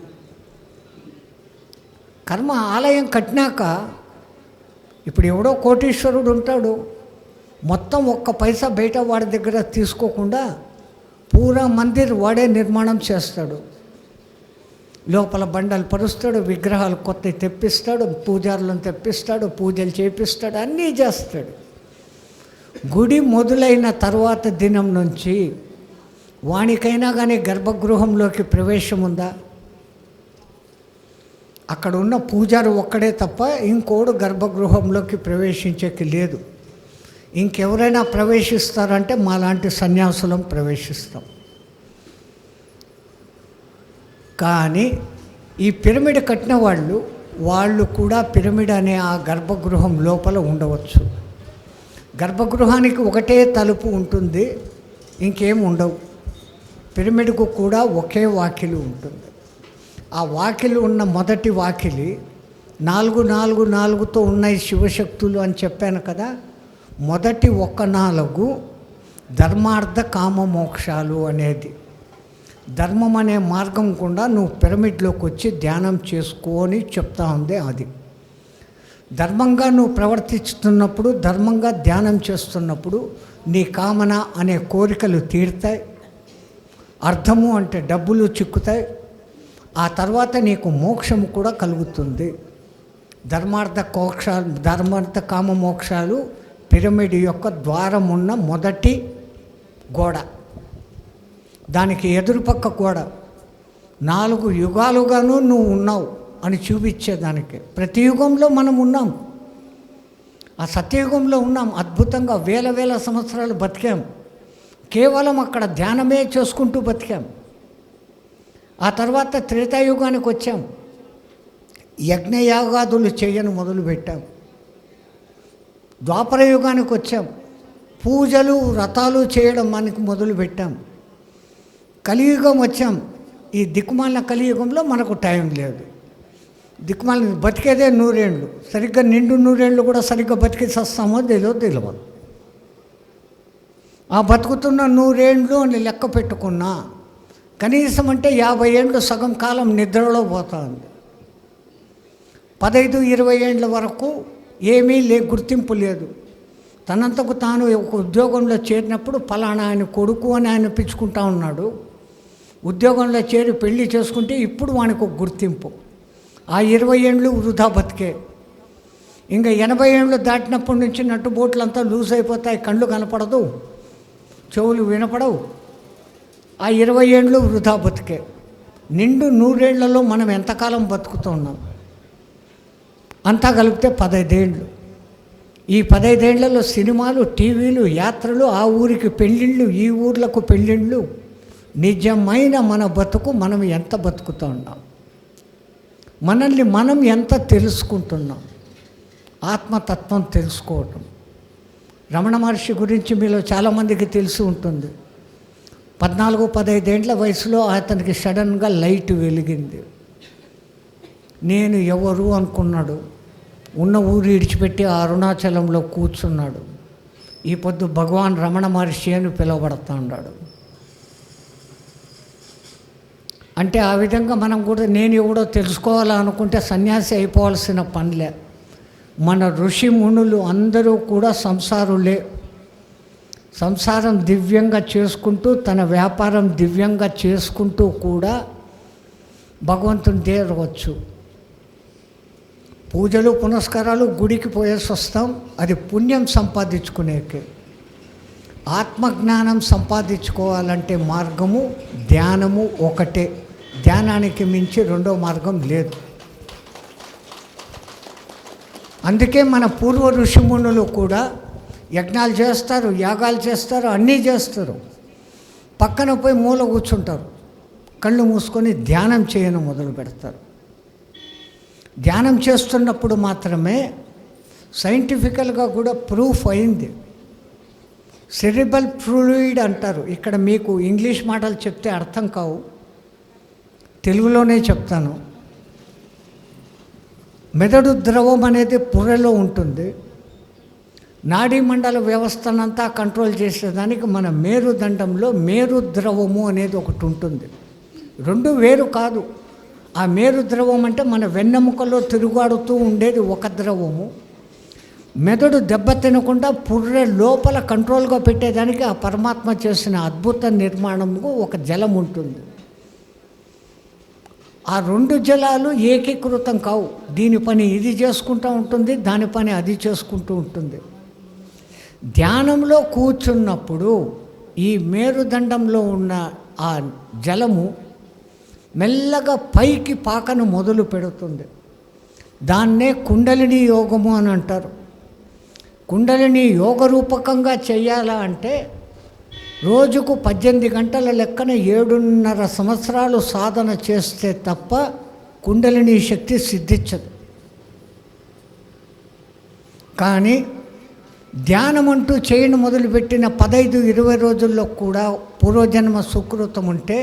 కర్మ ఆలయం కట్టినాక ఇప్పుడు ఎవడో కోటీశ్వరుడు ఉంటాడు, మొత్తం 1 పైసా బయట వాడి దగ్గర తీసుకోకుండా పూరా మందిర్ వాడే నిర్మాణం చేస్తాడు. లోపల బండలు పరుస్తాడు, విగ్రహాలు కొత్తవి తెప్పిస్తాడు, పూజారులను తెప్పిస్తాడు, పూజలు చేపిస్తాడు, అన్నీ చేస్తాడు. గుడి మొదలైన తర్వాత దినం నుంచి వానికైనా కానీ గర్భగృహంలోకి ప్రవేశం ఉందా? అక్కడ ఉన్న పూజారు ఒక్కడే తప్ప ఇంకోడు గర్భగృహంలోకి ప్రవేశించేకి లేదు. ఇంకెవరైనా ప్రవేశిస్తారంటే మాలాంటి సన్యాసులం ప్రవేశిస్తాం. కానీ ఈ పిరమిడ్ కట్టిన వాళ్ళు కూడా పిరమిడ్ అనే ఆ గర్భగృహం లోపల ఉండవచ్చు. గర్భగృహానికి ఒకటే తలుపు ఉంటుంది, ఇంకేం ఉండవు. పిరమిడ్కు కూడా ఒకే వాకిలి ఉంటుంది. ఆ వాకిలి ఉన్న మొదటి వాకిలి 4 4 4తో ఉన్నాయి శివశక్తులు అని చెప్పాను కదా. మొదటి 4 ధర్మార్థ కామ మోక్షాలు అనేది. ధర్మం అనే మార్గం కూడా నువ్వు పిరమిడ్లోకి వచ్చి ధ్యానం చేసుకొని చెప్తా ఉంది. అది ధర్మంగా నువ్వు ప్రవర్తిస్తున్నప్పుడు, ధర్మంగా ధ్యానం చేస్తున్నప్పుడు నీ కామన అనే కోరికలు తీరుతాయి. అర్థము అంటే డబ్బులు చిక్కుతాయి. ఆ తర్వాత నీకు మోక్షము కూడా కలుగుతుంది. ధర్మార్థ కామ మోక్షాలు పిరమిడ్ యొక్క ద్వారం ఉన్న మొదటి గోడ. దానికి ఎదురుపక్క గోడ 4 యుగాలుగాను నువ్వు ఉన్నావు అని చూపించేదానికి. ప్రతి యుగంలో మనం ఉన్నాం. ఆ సత్యయుగంలో ఉన్నాం. అద్భుతంగా వేల సంవత్సరాలు బతికాం. కేవలం అక్కడ ధ్యానమే చేసుకుంటూ బతికాం. ఆ తర్వాత త్రేతాయుగానికి వచ్చాం. యజ్ఞయాగాదులు చేయను మొదలుపెట్టాం. ద్వాపర యుగానికి వచ్చాం. పూజలు వ్రతాలు చేయడం మనకు మొదలుపెట్టాం. కలియుగం వచ్చాం. ఈ దిక్కుమాలిన కలియుగంలో మనకు టైం లేదు. దిక్కుమాలిన బతికేదే 100 ఏళ్ళు. సరిగ్గా నిండు 100 ఏళ్ళు కూడా సరిగ్గా బతికి చస్తామో తెలియదు. ఆ బతుకుతున్న 100 ఏళ్ళు అని లెక్క పెట్టుకున్నా కనీసం అంటే 50 ఏళ్ళు సగం కాలం నిద్రలో పోతుంది. 15 20 ఏళ్ళ వరకు ఏమీ గుర్తింపు లేదు. తనంతకు తాను ఒక ఉద్యోగంలో చేరినప్పుడు ఫలానా ఆయన కొడుకు అని ఆయన పిచ్చుకుంటా ఉన్నాడు. ఉద్యోగంలో చేరి పెళ్లి చేసుకుంటే ఇప్పుడు వానికి ఒక గుర్తింపు. ఆ 20 ఏండ్లు వృధా బతికే. ఇంకా 80 ఏండ్లు దాటినప్పటి నుంచి నట్టుబోట్లంతా లూజ్ అయిపోతాయి, కళ్ళు కనపడదు, చెవులు వినపడవు. ఆ 20 ఏండ్లు వృధా బతికే. నిండు 100 ఏళ్లలో మనం ఎంతకాలం బతుకుతున్నాం? అంతా కలిపితే 15 ఏండ్లు. ఈ 15 ఏండ్లలో సినిమాలు, టీవీలు, యాత్రలు, ఆ ఊరికి పెళ్ళిళ్ళు, ఈ ఊర్లకు పెళ్ళిళ్ళు. నిజమైన మన బతుకు మనం ఎంత బతుకుతూ ఉన్నాం, మనల్ని మనం ఎంత తెలుసుకుంటున్నాం, ఆత్మతత్వం తెలుసుకోవటం. రమణ మహర్షి గురించి మీలో చాలామందికి తెలిసి ఉంటుంది. 14-15 ఏండ్ల వయసులో అతనికి సడన్గా లైట్ వెలిగింది. నేను ఎవరు అనుకున్నాడు. ఉన్న ఊరు ఇడిచిపెట్టి అరుణాచలంలో కూర్చున్నాడు. ఈ పొద్దు భగవాన్ రమణ మహర్షి అని పిలువబడుతూ ఉన్నాడు. అంటే ఆ విధంగా మనం కూడా నేను ఎవడో తెలుసుకోవాలనుకుంటే సన్యాసి అయిపోవాల్సిన పనిలే. మన ఋషి మునులు అందరూ కూడా సంసారులే. సంసారం దివ్యంగా చేసుకుంటూ, తన వ్యాపారం దివ్యంగా చేసుకుంటూ కూడా భగవంతుని చేరవచ్చు. పూజలు పునస్కారాలు, గుడికి పోయేసి వస్తాం, అది పుణ్యం సంపాదించుకునేకే. ఆత్మజ్ఞానం సంపాదించుకోవాలంటే మార్గము ధ్యానము ఒకటే. ధ్యానానికి మించి రెండో మార్గం లేదు. అందుకే మన పూర్వ ఋషిమునులు కూడా యజ్ఞాలు చేస్తారు, యాగాలు చేస్తారు, అన్నీ చేస్తారు. పక్కన పోయి మూల కూర్చుంటారు, కళ్ళు మూసుకొని ధ్యానం చేయడం మొదలు పెడతారు. ధ్యానం చేస్తున్నప్పుడు మాత్రమే సైంటిఫికల్గా కూడా ప్రూఫ్ అయింది. సెరిబ్రల్ ఫ్లూయిడ్ అంటారు. ఇక్కడ మీకు ఇంగ్లీష్ మాటలు చెప్తే అర్థం కావు, తెలుగులోనే చెప్తాను. మెదడు ద్రవం అనేది పుర్రెలో ఉంటుంది. నాడీ మండల వ్యవస్థనంతా కంట్రోల్ చేసేదానికి మన మేరుదండంలో మేరు ద్రవము అనేది ఒకటి ఉంటుంది. రెండు వేరు కాదు. ఆ మేరు ద్రవం అంటే మన వెన్నెముకలో తిరుగాడుతూ ఉండేది ఒక ద్రవము. మెదడు దెబ్బ తినకుండా పుర్రె లోపల కంట్రోల్గా పెట్టేదానికి ఆ పరమాత్మ చేసిన అద్భుత నిర్మాణము ఒక జలం ఉంటుంది. ఆ రెండు జలాలు ఏకీకృతం కావు. దీని పని ఇది చేసుకుంటూ ఉంటుంది, దాని పని అది చేసుకుంటూ ఉంటుంది. ధ్యానంలో కూర్చున్నప్పుడు ఈ మేరుదండంలో ఉన్న ఆ జలము మెల్లగా పైకి పాకను మొదలు పెడుతుంది. దాన్నే కుండలిని యోగము అని అంటారు. కుండలిని యోగ రూపకంగా చేయాలా అంటే రోజుకు 18 గంటల లెక్కన 7.5 సంవత్సరాలు సాధన చేస్తే తప్ప కుండలిని శక్తి సిద్ధించదు. కానీ ధ్యానం అంటూ చేయను మొదలుపెట్టిన 15-20 రోజుల్లో కూడా పూర్వజన్మ సుకృతం ఉంటే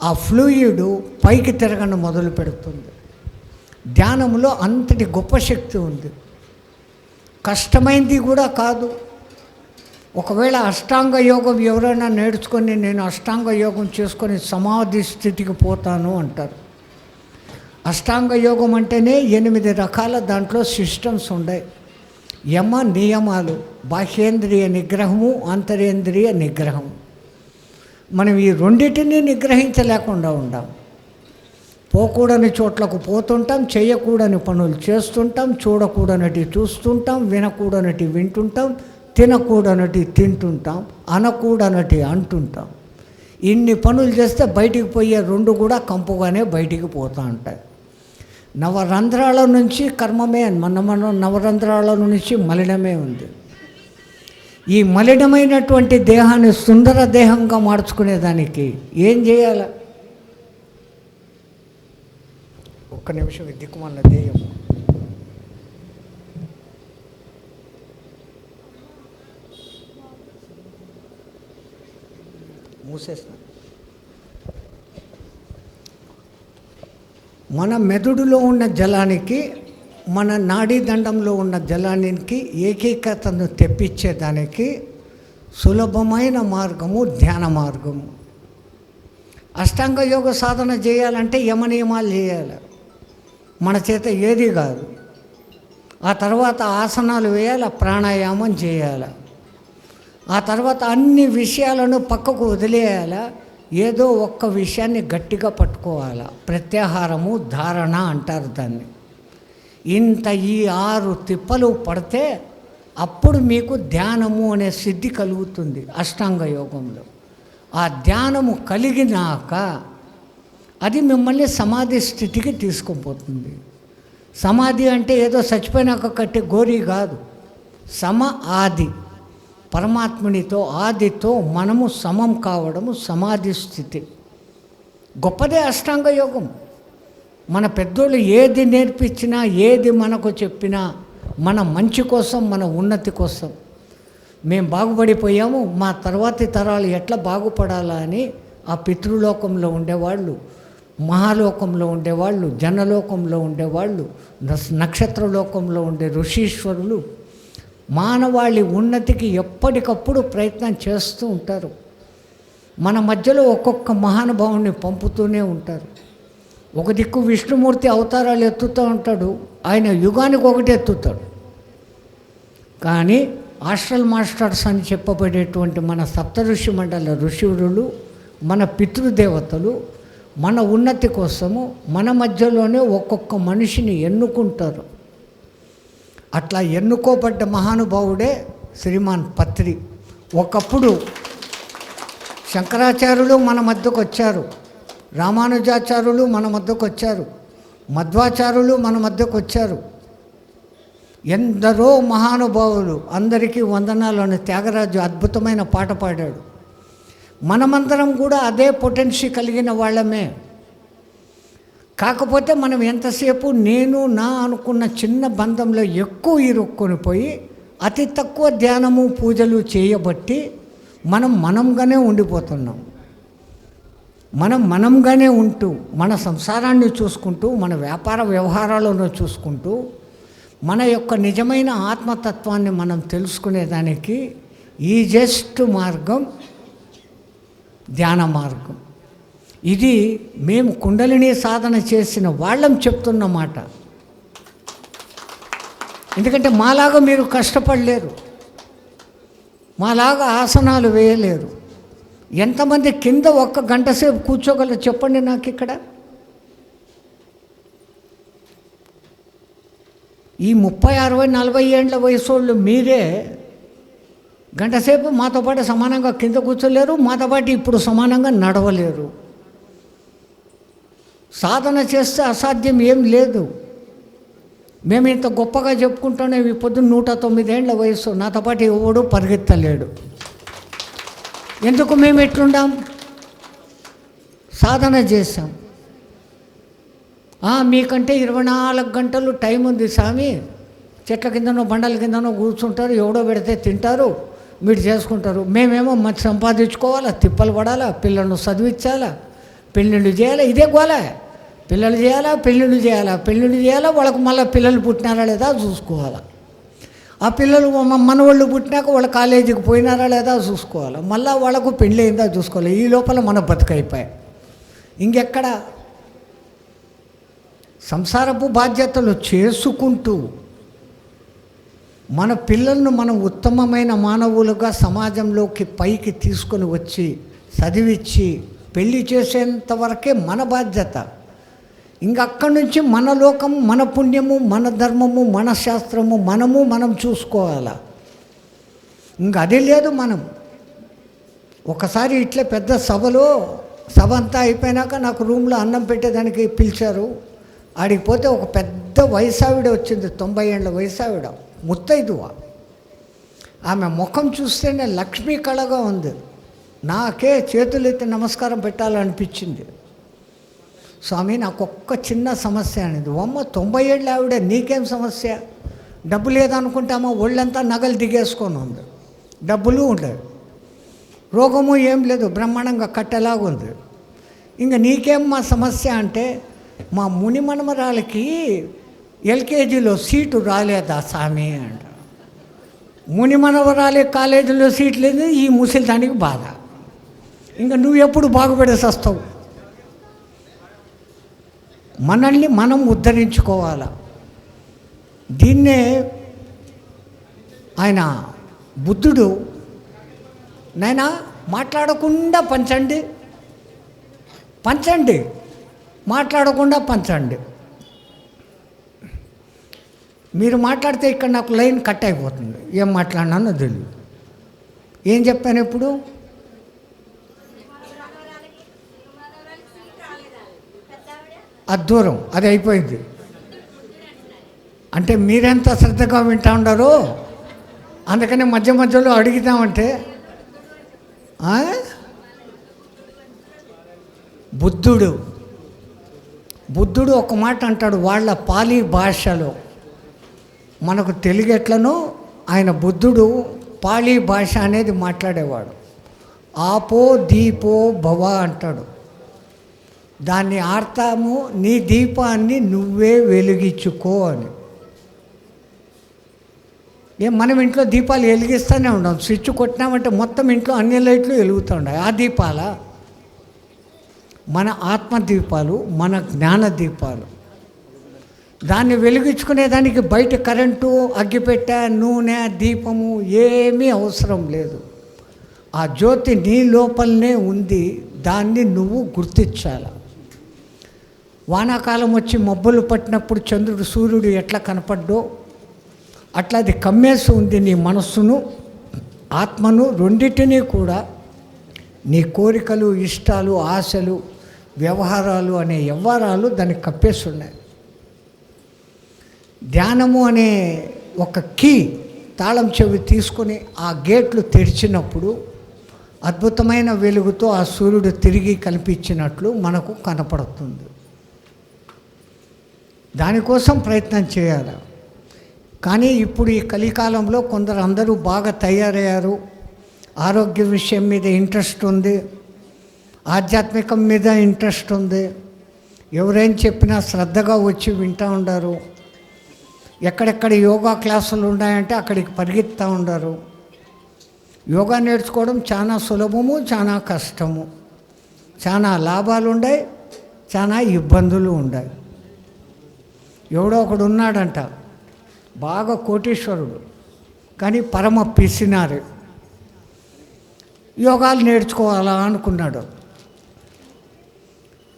ఆ ఫ్లూయిడ్ పైకి తిరగడం మొదలు పెడుతుంది. ధ్యానంలో అంతటి గొప్ప శక్తి ఉంది. కష్టమైంది కూడా కాదు. ఒకవేళ అష్టాంగ యోగం ఎవరైనా నేర్చుకొని నేను అష్టాంగ యోగం చేసుకొని సమాధి స్థితికి పోతాను అంటారు. అష్టాంగ యోగం అంటేనే 8 రకాల దాంట్లో సిస్టమ్స్ ఉన్నాయి. యమ నియమాలు, బాహ్యేంద్రియ నిగ్రహము, అంతరేంద్రియ నిగ్రహం. మనం ఈ రెండింటినీ నిగ్రహించలేకుండా ఉండాం. పోకూడని చోట్లకు పోతుంటాం, చేయకూడని పనులు చేస్తుంటాం, చూడకూడనటి చూస్తుంటాం, వినకూడనటి వింటుంటాం, తినకూడనటి తింటుంటాం, అనకూడనటి అంటుంటాం. ఇన్ని పనులు చేస్తే బయటికి పోయే రెండు కూడా కంపుగానే బయటికి పోతూ ఉంటాయి. నవరంధ్రాల నుంచి కర్మమే, మన నవరంధ్రాల నుంచి మలినమే ఉంది. ఈ మలినమైనటువంటి దేహాన్ని సుందర దేహంగా మార్చుకునేదానికి ఏం చేయాలి? ఒక్క నిమిషం దిక్కుమన్న దేహము మూసేసిన. మన మెదడులో ఉన్న జలానికి, మన నాడీ దండంలో ఉన్న జలానికి ఏకీకతను తెప్పించేదానికి సులభమైన మార్గము ధ్యాన మార్గము. అష్టాంగ యోగ సాధన చేయాలంటే యమనియమాలు చేయాలి. మన చేత ఏది కాదు. ఆ తర్వాత ఆసనాలు వేయాలి, ప్రాణాయామం చేయాలి. ఆ తర్వాత అన్ని విషయాలను పక్కకు వదిలేయాలి. ఏదో ఒక్క విషయాన్ని గట్టిగా పట్టుకోవాలి. ప్రత్యాహారము, ధారణ అంటారు దాన్ని. ఇంత ఈ 6 తిప్పలు పడితే అప్పుడు మీకు ధ్యానము అనే సిద్ధి కలుగుతుంది అష్టాంగ యోగంలో. ఆ ధ్యానము కలిగినాక అది మిమ్మల్ని సమాధి స్థితికి తీసుకుపోతుంది. సమాధి అంటే ఏదో చచ్చిపోయినాక కట్టే గోరీ కాదు. ఆది పరమాత్మునితో, ఆదితో మనము సమం కావడము సమాధి స్థితి. గొప్పదే అష్టాంగ యోగం. మన పెద్దోళ్ళు ఏది నేర్పించినా, ఏది మనకు చెప్పినా మన మంచి కోసం, మన ఉన్నతి కోసం. మేము బాగుపడిపోయాము, మా తర్వాతి తరాలు ఎట్లా బాగుపడాలా అని ఆ పితృలోకంలో ఉండేవాళ్ళు, మహాలోకంలో ఉండేవాళ్ళు, జనలోకంలో ఉండేవాళ్ళు, నక్షత్రలోకంలో ఉండే ఋషీశ్వరులు మానవాళి ఉన్నతికి ఎప్పటికప్పుడు ప్రయత్నం చేస్తూ ఉంటారు. మన మధ్యలో ఒక్కొక్క మహానుభావుని పంపుతూనే ఉంటారు. ఒక దిక్కు విష్ణుమూర్తి అవతారాలు ఎత్తుతూ ఉంటాడు, ఆయన యుగానికి ఒకటి ఎత్తుతాడు. కానీ ఆస్ట్రల్ మాస్టర్స్ అని చెప్పబడేటువంటి మన సప్తఋషి మండల ఋషులు, మన పితృదేవతలు మన ఉన్నతి కోసము మన మధ్యలోనే ఒక్కొక్క మనిషిని ఎన్నుకుంటారు. అట్లా ఎన్నుకోబడ్డ మహానుభావుడే శ్రీమాన్ పత్రి. ఒకప్పుడు శంకరాచార్యులు మన మధ్యకు వచ్చారు, రామానుజాచార్యులు మన మధ్యకు వచ్చారు, మధ్వాచార్యులు మన మధ్యకు వచ్చారు. ఎందరో మహానుభావులు, అందరికీ వందనాలు అని త్యాగరాజు అద్భుతమైన పాట పాడాడు. మనమందరం కూడా అదే పొటెన్షియల్ కలిగిన వాళ్ళమే. కాకపోతే మనం ఎంతసేపు నేను నా అనుకున్న చిన్న బంధంలో ఎక్కువ ఇరుక్కొని పోయి అతి తక్కువ ధ్యానము పూజలు చేయబట్టి మనంగానే ఉండిపోతున్నాం. మనంగానే ఉంటూ మన సంసారాన్ని చూసుకుంటూ, మన వ్యాపార వ్యవహారాలను చూసుకుంటూ, మన యొక్క నిజమైన ఆత్మతత్వాన్ని మనం తెలుసుకునేదానికి ఈజెస్ట్ మార్గం ధ్యాన మార్గం. ఇది మేము కుండలిని సాధన చేసిన వాళ్ళం చెప్తున్న మాట. ఎందుకంటే మాలాగా మీరు కష్టపడలేరు, మాలాగా ఆసనాలు వేయలేరు. ఎంతమంది కింద 1 గంట సేపు కూర్చోగలరు చెప్పండి నాకు ఇక్కడ. ఈ 30, 60, 40 ఏండ్ల వయసు వాళ్ళు మీరే గంట సేపు మాతో పాటు సమానంగా కింద కూర్చోలేరు, మాతో పాటు ఇప్పుడు సమానంగా నడవలేరు. సాధన చేస్తే అసాధ్యం ఏం లేదు. మేము ఇంత గొప్పగా చెప్పుకుంటానే ఈ పొద్దున్న 109 ఏండ్ల వయసు, నాతో పాటు ఎవడు పరిగెత్తలేడు. ఎందుకు మేము ఎట్లుండాం? సాధన చేశాం. మీకంటే 24 గంటలు టైం ఉంది స్వామి, చెట్ల కిందనో బండల కిందనో కూర్చుంటారు, ఎవడో పెడితే తింటారు, మీరు చేసుకుంటారు. మేమేమో మంచి సంపాదించుకోవాలా, తిప్పలు పడాలా, పిల్లలను చదివించాలా, పెళ్ళిళ్ళు చేయాలా, ఇదే గోల. పిల్లలు చేయాలా, పెళ్ళిళ్ళు చేయాలా, వాళ్ళకు మళ్ళీ పిల్లలు పుట్టినారా లేదా చూసుకోవాలా. ఆ పిల్లలు మనవాళ్ళు పుట్టినాక వాళ్ళ కాలేజీకి పోయినారా లేదా చూసుకోవాలి, మళ్ళీ వాళ్ళకు పెళ్ళి అయిందా చూసుకోవాలి. ఈ లోపల మన బతుకైపోయాయి. ఇంకెక్కడ సంసారపు బాధ్యతలు చేసుకుంటూ మన పిల్లలను మనం ఉత్తమమైన మానవులుగా సమాజంలోకి పైకి తీసుకొని వచ్చి చదివించి పెళ్ళి చేసేంత వరకే మన బాధ్యత. ఇంకక్కడి నుంచి మన లోకం, మన పుణ్యము, మన ధర్మము, మన శాస్త్రము మనం చూసుకోవాలా. ఇంక అది లేదు. మనం ఒకసారి ఇట్లే పెద్ద సభ అంతా అయిపోయినాక నాకు రూమ్లో అన్నం పెట్టేదానికి పిలిచారు. ఆడికి పోతే ఒక పెద్ద వయసావిడ వచ్చింది, 90 ఏండ్ల వయసావిడ, ముత్తైదువ. ఆమె ముఖం చూస్తేనే లక్ష్మీ కళగా ఉంది. నాకే చేతులెత్తి నమస్కారం పెట్టాలనిపించింది. స్వామి నాకు ఒక్క చిన్న సమస్య అనేది. 90 ఏళ్ళ ఆవిడ, నీకేం సమస్య? డబ్బు లేదనుకుంటామో, ఒళ్ళంతా నగలు దిగేసుకొని ఉంది, డబ్బులు ఉండదు, రోగము ఏం లేదు, బ్రహ్మాండంగా కట్టెలాగుంది. ఇంకా నీకేం మా సమస్య అంటే, మా ముని మనమరాలకి ఎల్కేజీలో సీటు రాలేదా స్వామి అంట. ముని మనవరాలే కాలేజీలో సీట్ లేదు, ఈ ముసలి దానికి బాధ. ఇంకా నువ్వు ఎప్పుడు బాగుపడేసి వస్తావు? మనల్ని మనం ఉద్ధరించుకోవాలి. దీన్నే ఆయన బుద్ధుడు, నైనా మాట్లాడకుండా పంచండి, పంచండి, మాట్లాడకుండా పంచండి. మీరు మాట్లాడితే ఇక్కడ నాకు లైన్ కట్ అయిపోతుంది, ఏం మాట్లాడినానో తెలియదు. ఏం చెప్పాను ఇప్పుడు? అది దూరం, అది అయిపోయింది. అంటే మీరెంత శ్రద్ధగా వింటా ఉండరు, అందుకని మధ్య మధ్యలో అడుగుతామంటే బుద్ధుడు ఒక మాట అంటాడు వాళ్ళ పాలీ భాషలో. మనకు తెలుగు ఎట్లనో ఆయన బుద్ధుడు పాలీ భాష అనేది మాట్లాడేవాడు. ఆపో దీపో భవ అంటాడు. దాన్ని అర్థము నీ దీపాన్ని నువ్వే వెలిగించుకో అని. మనం ఇంట్లో దీపాలు వెలిగిస్తూనే ఉంటాం, స్విచ్ కొట్టినామంటే మొత్తం ఇంట్లో అన్ని లైట్లు వెలుగుతుంటాయి. ఆ దీపాల మన ఆత్మ దీపాలు, మన జ్ఞాన దీపాలు. దాన్ని వెలిగించుకునేదానికి బయట కరెంటు, అగ్గిపెట్టె, నూనె, దీపము ఏమీ అవసరం లేదు. ఆ జ్యోతి నీ లోపలనే ఉంది, దాన్ని నువ్వు గుర్తించాలి. వానాకాలం వచ్చి మబ్బులు పట్టినప్పుడు చంద్రుడు సూర్యుడు ఎట్లా కనపడ్డో అట్లా అది కమ్మేసి ఉంది నీ మనస్సును, ఆత్మను, రెండింటినీ కూడా. నీ కోరికలు, ఇష్టాలు, ఆశలు, వ్యవహారాలు అనే వ్యవహారాలు దాన్ని కప్పేసి ఉన్నాయి. ధ్యానము అనే ఒక కీ, తాళం చెవి తీసుకొని ఆ గేట్లు తెరిచినప్పుడు అద్భుతమైన వెలుగుతో ఆ సూర్యుడు తిరిగి కనిపించినట్లు మనకు కనపడుతుంది. దానికోసం ప్రయత్నం చేయాలి. కానీ ఇప్పుడు ఈ కలికాలంలో కొందరు అందరూ బాగా తయారయ్యారు. ఆరోగ్య విషయం మీద ఇంట్రెస్ట్ ఉంది, ఆధ్యాత్మికం మీద ఇంట్రెస్ట్ ఉంది. ఎవరేం చెప్పినా శ్రద్ధగా వచ్చి వింటూ ఉండరు. ఎక్కడెక్కడ యోగా క్లాసులు ఉన్నాయంటే అక్కడికి పరిగెత్తుతూ ఉండరు. యోగా నేర్చుకోవడం చాలా సులభము, చాలా కష్టము. చాలా లాభాలు ఉన్నాయి, చాలా ఇబ్బందులు ఉన్నాయి. ఎవడో ఒకడు ఉన్నాడంట, బాగా కోటీశ్వరుడు, కానీ పరమ పిసినారు. యోగాలు నేర్చుకోవాలా అనుకున్నాడు.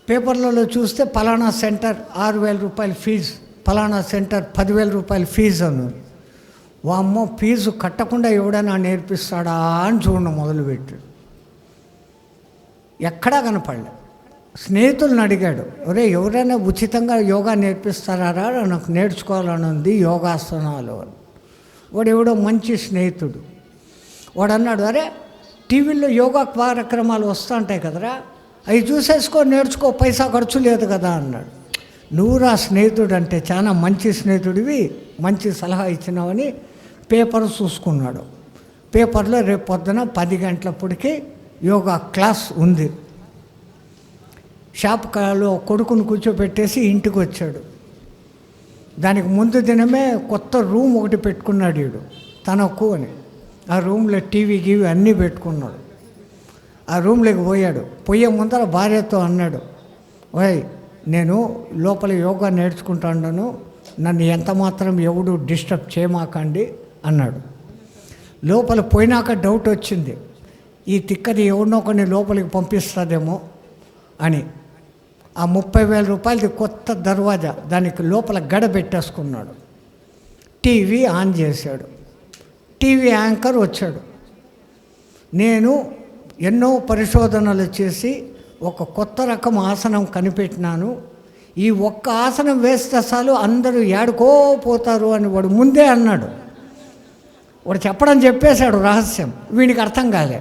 పేపర్లలో చూస్తే ఫలానా సెంటర్ 6,000 రూపాయలు ఫీజు, ఫలానా సెంటర్ 10,000 రూపాయలు ఫీజు అన్నారు. వామ్మో, ఫీజు కట్టకుండా ఎవడైనా నేర్పిస్తాడా అని చూడడం మొదలుపెట్టి ఎక్కడా కనపడలే. స్నేహితులను అడిగాడు, ఒరే ఎవరైనా ఉచితంగా యోగా నేర్పిస్తారా, నాకు నేర్చుకోవాలని ఉంది యోగాసనాలు అని. వాడు ఎవడో మంచి స్నేహితుడు. వాడు అన్నాడు, అరే టీవీలో యోగా కార్యక్రమాలు వస్తూ ఉంటాయి కదరా, అవి చూసేసుకో, నేర్చుకో, పైసా ఖర్చు లేదు కదా అన్నాడు. నువ్వురా స్నేహితుడు అంటే చాలా మంచి స్నేహితుడివి, మంచి సలహా ఇచ్చినావని పేపర్ చూసుకున్నాడు. పేపర్లో రేపు పొద్దున 10 గంటలప్పటికి యోగా క్లాస్ ఉంది. షాప్ కాలో కొడుకును కూర్చోబెట్టేసి ఇంటికి వచ్చాడు. దానికి ముందు దినమే కొత్త రూమ్ ఒకటి పెట్టుకున్నాడు వీడు తనకు అని. ఆ రూమ్లో టీవీ గీవీ అన్నీ పెట్టుకున్నాడు. ఆ రూమ్లోకి పోయాడు. పోయే ముందర భార్యతో అన్నాడు, ఓయ్ నేను లోపల యోగా నేర్చుకుంటాను, నన్ను ఎంత మాత్రం ఎవడు డిస్టర్బ్ చేయమాకండి అన్నాడు. లోపల పోయినాక డౌట్ వచ్చింది, ఈ తిక్కది ఎవరినో కొన్ని లోపలికి పంపిస్తుందేమో అని. ఆ 30,000 రూపాయలది కొత్త దర్వాజా, దానికి లోపల గడ పెట్టేసుకున్నాడు. టీవీ ఆన్ చేశాడు. టీవీ యాంకర్ వచ్చాడు. నేను ఎన్నో పరిశోధనలు చేసి ఒక కొత్త రకం ఆసనం కనిపెట్టినాను, ఈ ఒక్క ఆసనం వేస్తే చాలు అందరూ ఏడుకో పోతారు అని వాడు ముందే అన్నాడు. వాడు చెప్పేశాడు రహస్యం, వీడికి అర్థం కాలే.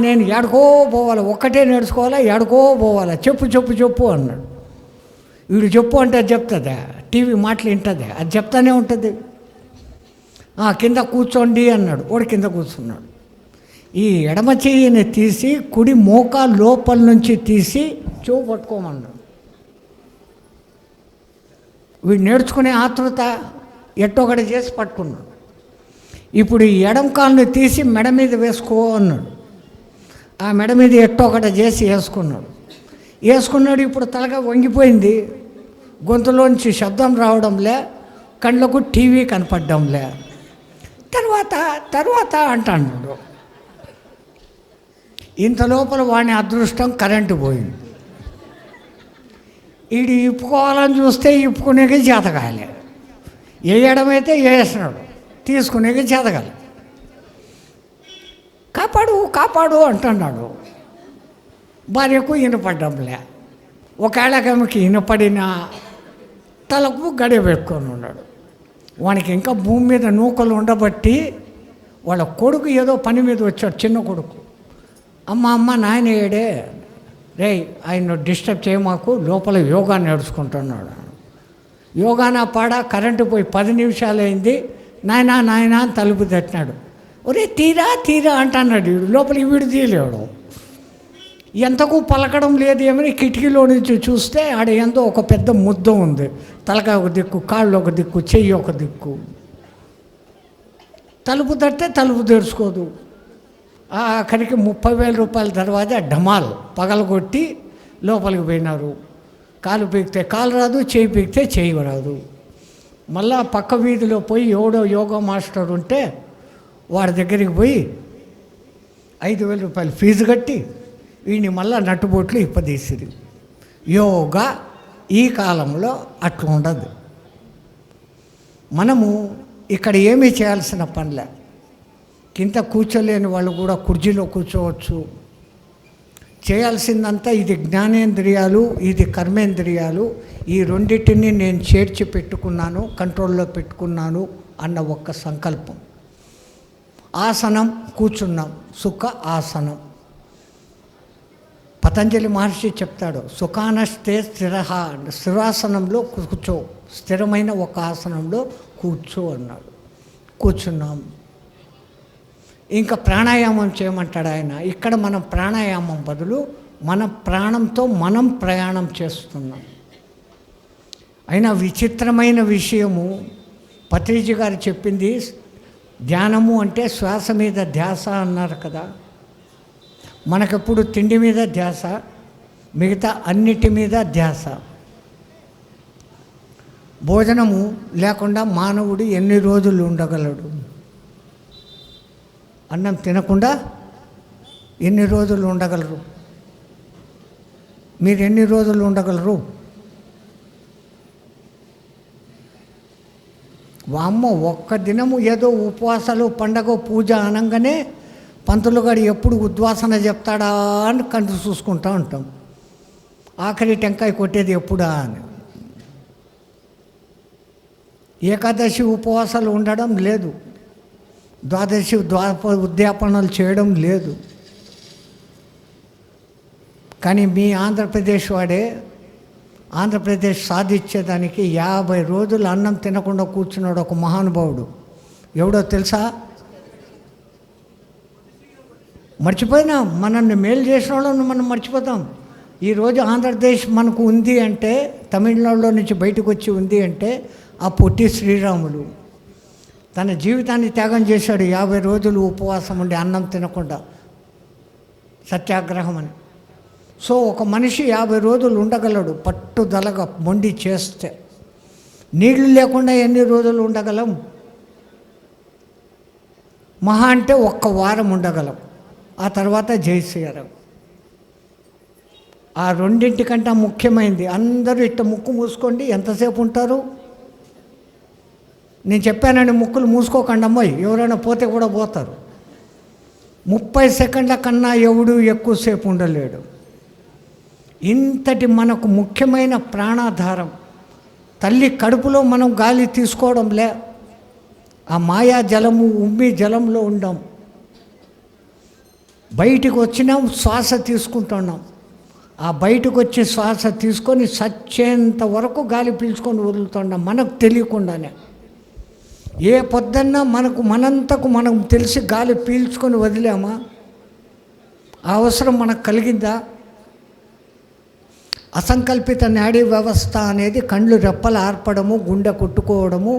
నేను ఏడుకో పోవాలి, ఒక్కటే నేర్చుకోవాలా, ఏడుకో పోవాలా, చెప్పు అన్నాడు. వీడు చెప్పు అంటే అది చెప్తుందా, టీవీ మాటలు వింటుందా, అది చెప్తానే ఉంటుంది. కింద కూర్చోండి అన్నాడు. వాడు కింద కూర్చున్నాడు. ఈ ఎడమ చెయ్యిని తీసి కుడి మోకా లోపల నుంచి తీసి చెవు పట్టుకోమన్నాడు. వీడు నేర్చుకునే ఆతృత ఎట్టొకటి చేసి పట్టుకున్నాడు. ఇప్పుడు ఈ ఎడమ కాలుని తీసి మెడ మీద వేసుకో అన్నాడు. ఆ మెడ మీద ఎట్టొకటి చేసి వేసుకున్నాడు. ఇప్పుడు తలగా వంగిపోయింది, గొంతులోంచి శబ్దం రావడంలే, కళ్ళకు టీవీ కనపడడంలే. తర్వాత అంటాడు. ఇంత లోపల వాని అదృష్టం కరెంటు పోయింది. వీడు ఇప్పుకోవాలని చూస్తే ఇప్పుకునేకి చేతగాలి, వేయడమైతే వేసినాడు, తీసుకునేకి చేతగాలి. కాపాడు కాపాడు అంటున్నాడు. భార్యకు వినపడ్డంలే. ఒకవేళకి వినపడిన తలకు గడియ పెట్టుకొని ఉన్నాడు. వానికి ఇంకా భూమి మీద నూకలు ఉండబట్టి వాళ్ళ కొడుకు ఏదో పని మీద వచ్చాడు, చిన్న కొడుకు. అమ్మ నాయన ఏడే, రే ఆయన డిస్టర్బ్ చేయమాకు, లోపల యోగా నడుచుకుంటున్నాడు. యోగానా పాడా కరెంటు పోయి 10 నిమిషాలు అయింది. నాయనా నాయనా అని తలుపు తట్టినాడు. ఒరే తీరా తీరా అంటున్నాడు. వీడు లోపలికి వీడు తీయలేడు. ఎంతకు పలకడం లేదు ఏమని కిటికీలో నుంచి చూస్తే ఆడ ఎంతో ఒక పెద్ద ముద్ద ఉంది. తలకాయ ఒక దిక్కు, కాళ్ళు ఒక దిక్కు, చెయ్యి ఒక దిక్కు. తలుపు తట్టే తలుపు తెరుచుకోదు. ఆఖరికి 30,000 రూపాయల దర్వాజా డమాల్ పగలగొట్టి లోపలికి పోయినారు. కాలు పీకితే కాలు రాదు, చేయి పీకితే చేయి రాదు. మళ్ళా పక్క వీధిలో పోయి ఎవడో యోగా మాస్టర్ ఉంటే వాడి దగ్గరికి పోయి 5,000 రూపాయలు ఫీజు కట్టి వీడిని మళ్ళా నట్టుబొట్లు ఇప్పదీసిరి. యోగా ఈ కాలంలో అట్లా ఉండదు. మనము ఇక్కడ ఏమీ చేయాల్సిన పనిలే. కింద కూర్చోలేని వాళ్ళు కూడా కుర్చీలో కూర్చోవచ్చు. చేయాల్సిందంతా ఇది జ్ఞానేంద్రియాలు, ఇది కర్మేంద్రియాలు. ఈ రెండింటిని నేను చేర్చి పెట్టుకున్నాను, కంట్రోల్లో పెట్టుకున్నాను అన్న ఒక్క సంకల్పం. ఆసనం కూర్చున్నాం, సుఖ ఆసనం. పతంజలి మహర్షి చెప్తాడు, సుఖానస్తే స్థిరాసనంలో కూర్చో, స్థిరమైన ఒక ఆసనంలో కూర్చో అన్నాడు. కూర్చున్నాం. ఇంకా ప్రాణాయామం చేయమంటాడు ఆయన. ఇక్కడ మనం ప్రాణాయామం బదులు మన ప్రాణంతో మనం ప్రయాణం చేస్తున్నాం. అయినా విచిత్రమైన విషయము పత్రిజీ గారు చెప్పింది, ధ్యానము అంటే శ్వాస మీద ధ్యాస అన్నారు కదా. మనకెప్పుడు తిండి మీద ధ్యాస, మిగతా అన్నిటి మీద ధ్యాస. భోజనము లేకుండా మానవుడు ఎన్ని రోజులు ఉండగలడు? అన్నం తినకుండా ఎన్ని రోజులు ఉండగలరు? మీరు ఎన్ని రోజులు ఉండగలరు? వామ్మ ఒక్క దినము ఏదో ఉపవాసాలు, పండగ, పూజ అనగానే పంతులు గారు ఎప్పుడు ఉద్వాసన చెప్తాడా అని కంటి చూసుకుంటూ ఉంటాం. ఆఖరి టెంకాయ కొట్టేది ఎప్పుడా అని. ఏకాదశి ఉపవాసాలు ఉండడం లేదు, ద్వాదశి ఉద్యాపనలు చేయడం లేదు. కానీ మీ ఆంధ్రప్రదేశ్ వాడే ఆంధ్రప్రదేశ్ సాధించేదానికి 50 రోజులు అన్నం తినకుండా కూర్చున్నాడు ఒక మహానుభావుడు. ఎవడో తెలుసా? మర్చిపోయినా. మనల్ని మేలు చేసిన వాళ్ళని మనం మర్చిపోతాం. ఈరోజు ఆంధ్రప్రదేశ్ మనకు ఉంది అంటే, తమిళనాడులో నుంచి బయటకు వచ్చి ఉంది అంటే ఆ పొట్టి శ్రీరాములు తన జీవితాన్ని త్యాగం చేశాడు. 50 రోజులు ఉపవాసం ఉండి అన్నం తినకుండా, సత్యాగ్రహం అని. సో ఒక మనిషి 50 రోజులు ఉండగలడు పట్టుదలగా మొండి చేస్తే. నీళ్లు లేకుండా ఎన్ని రోజులు ఉండగలం? మహా అంటే 1 వారం ఉండగలం. ఆ తర్వాత జైశ్రీరామ్. ఆ రెండింటికంటే ముఖ్యమైనది. అందరూ ఇట్ట ముక్కు మూసుకోండి. ఎంతసేపు ఉంటారు? నేను చెప్పానండి, ముక్కులు మూసుకోకండి అమ్మాయి, ఎవరైనా పోతే కూడా పోతారు. 30 సెకండ్ల కన్నా ఎవడు ఎక్కువసేపు ఉండలేడు. ఇంతటి మనకు ముఖ్యమైన ప్రాణాధారం. తల్లి కడుపులో మనం గాలి తీసుకోవడంలే, ఆ మాయా జలము ఉమ్మి జలంలో ఉండం. బయటికి వచ్చినాం, శ్వాస తీసుకుంటున్నాం. ఆ బయటకు వచ్చి శ్వాస తీసుకొని చచ్చేంత వరకు గాలి పీల్చుకొని వదులుతున్నాం మనకు తెలియకుండానే. ఏ పొద్దున్న మనంతకు మనం తెలిసి గాలి పీల్చుకొని వదిలామా? ఆ అవసరం మనకు కలిగిందా? అసంకల్పిత నాడీ వ్యవస్థ అనేది కళ్ళు రెప్పలు ఆర్పడము, గుండె కొట్టుకోవడము,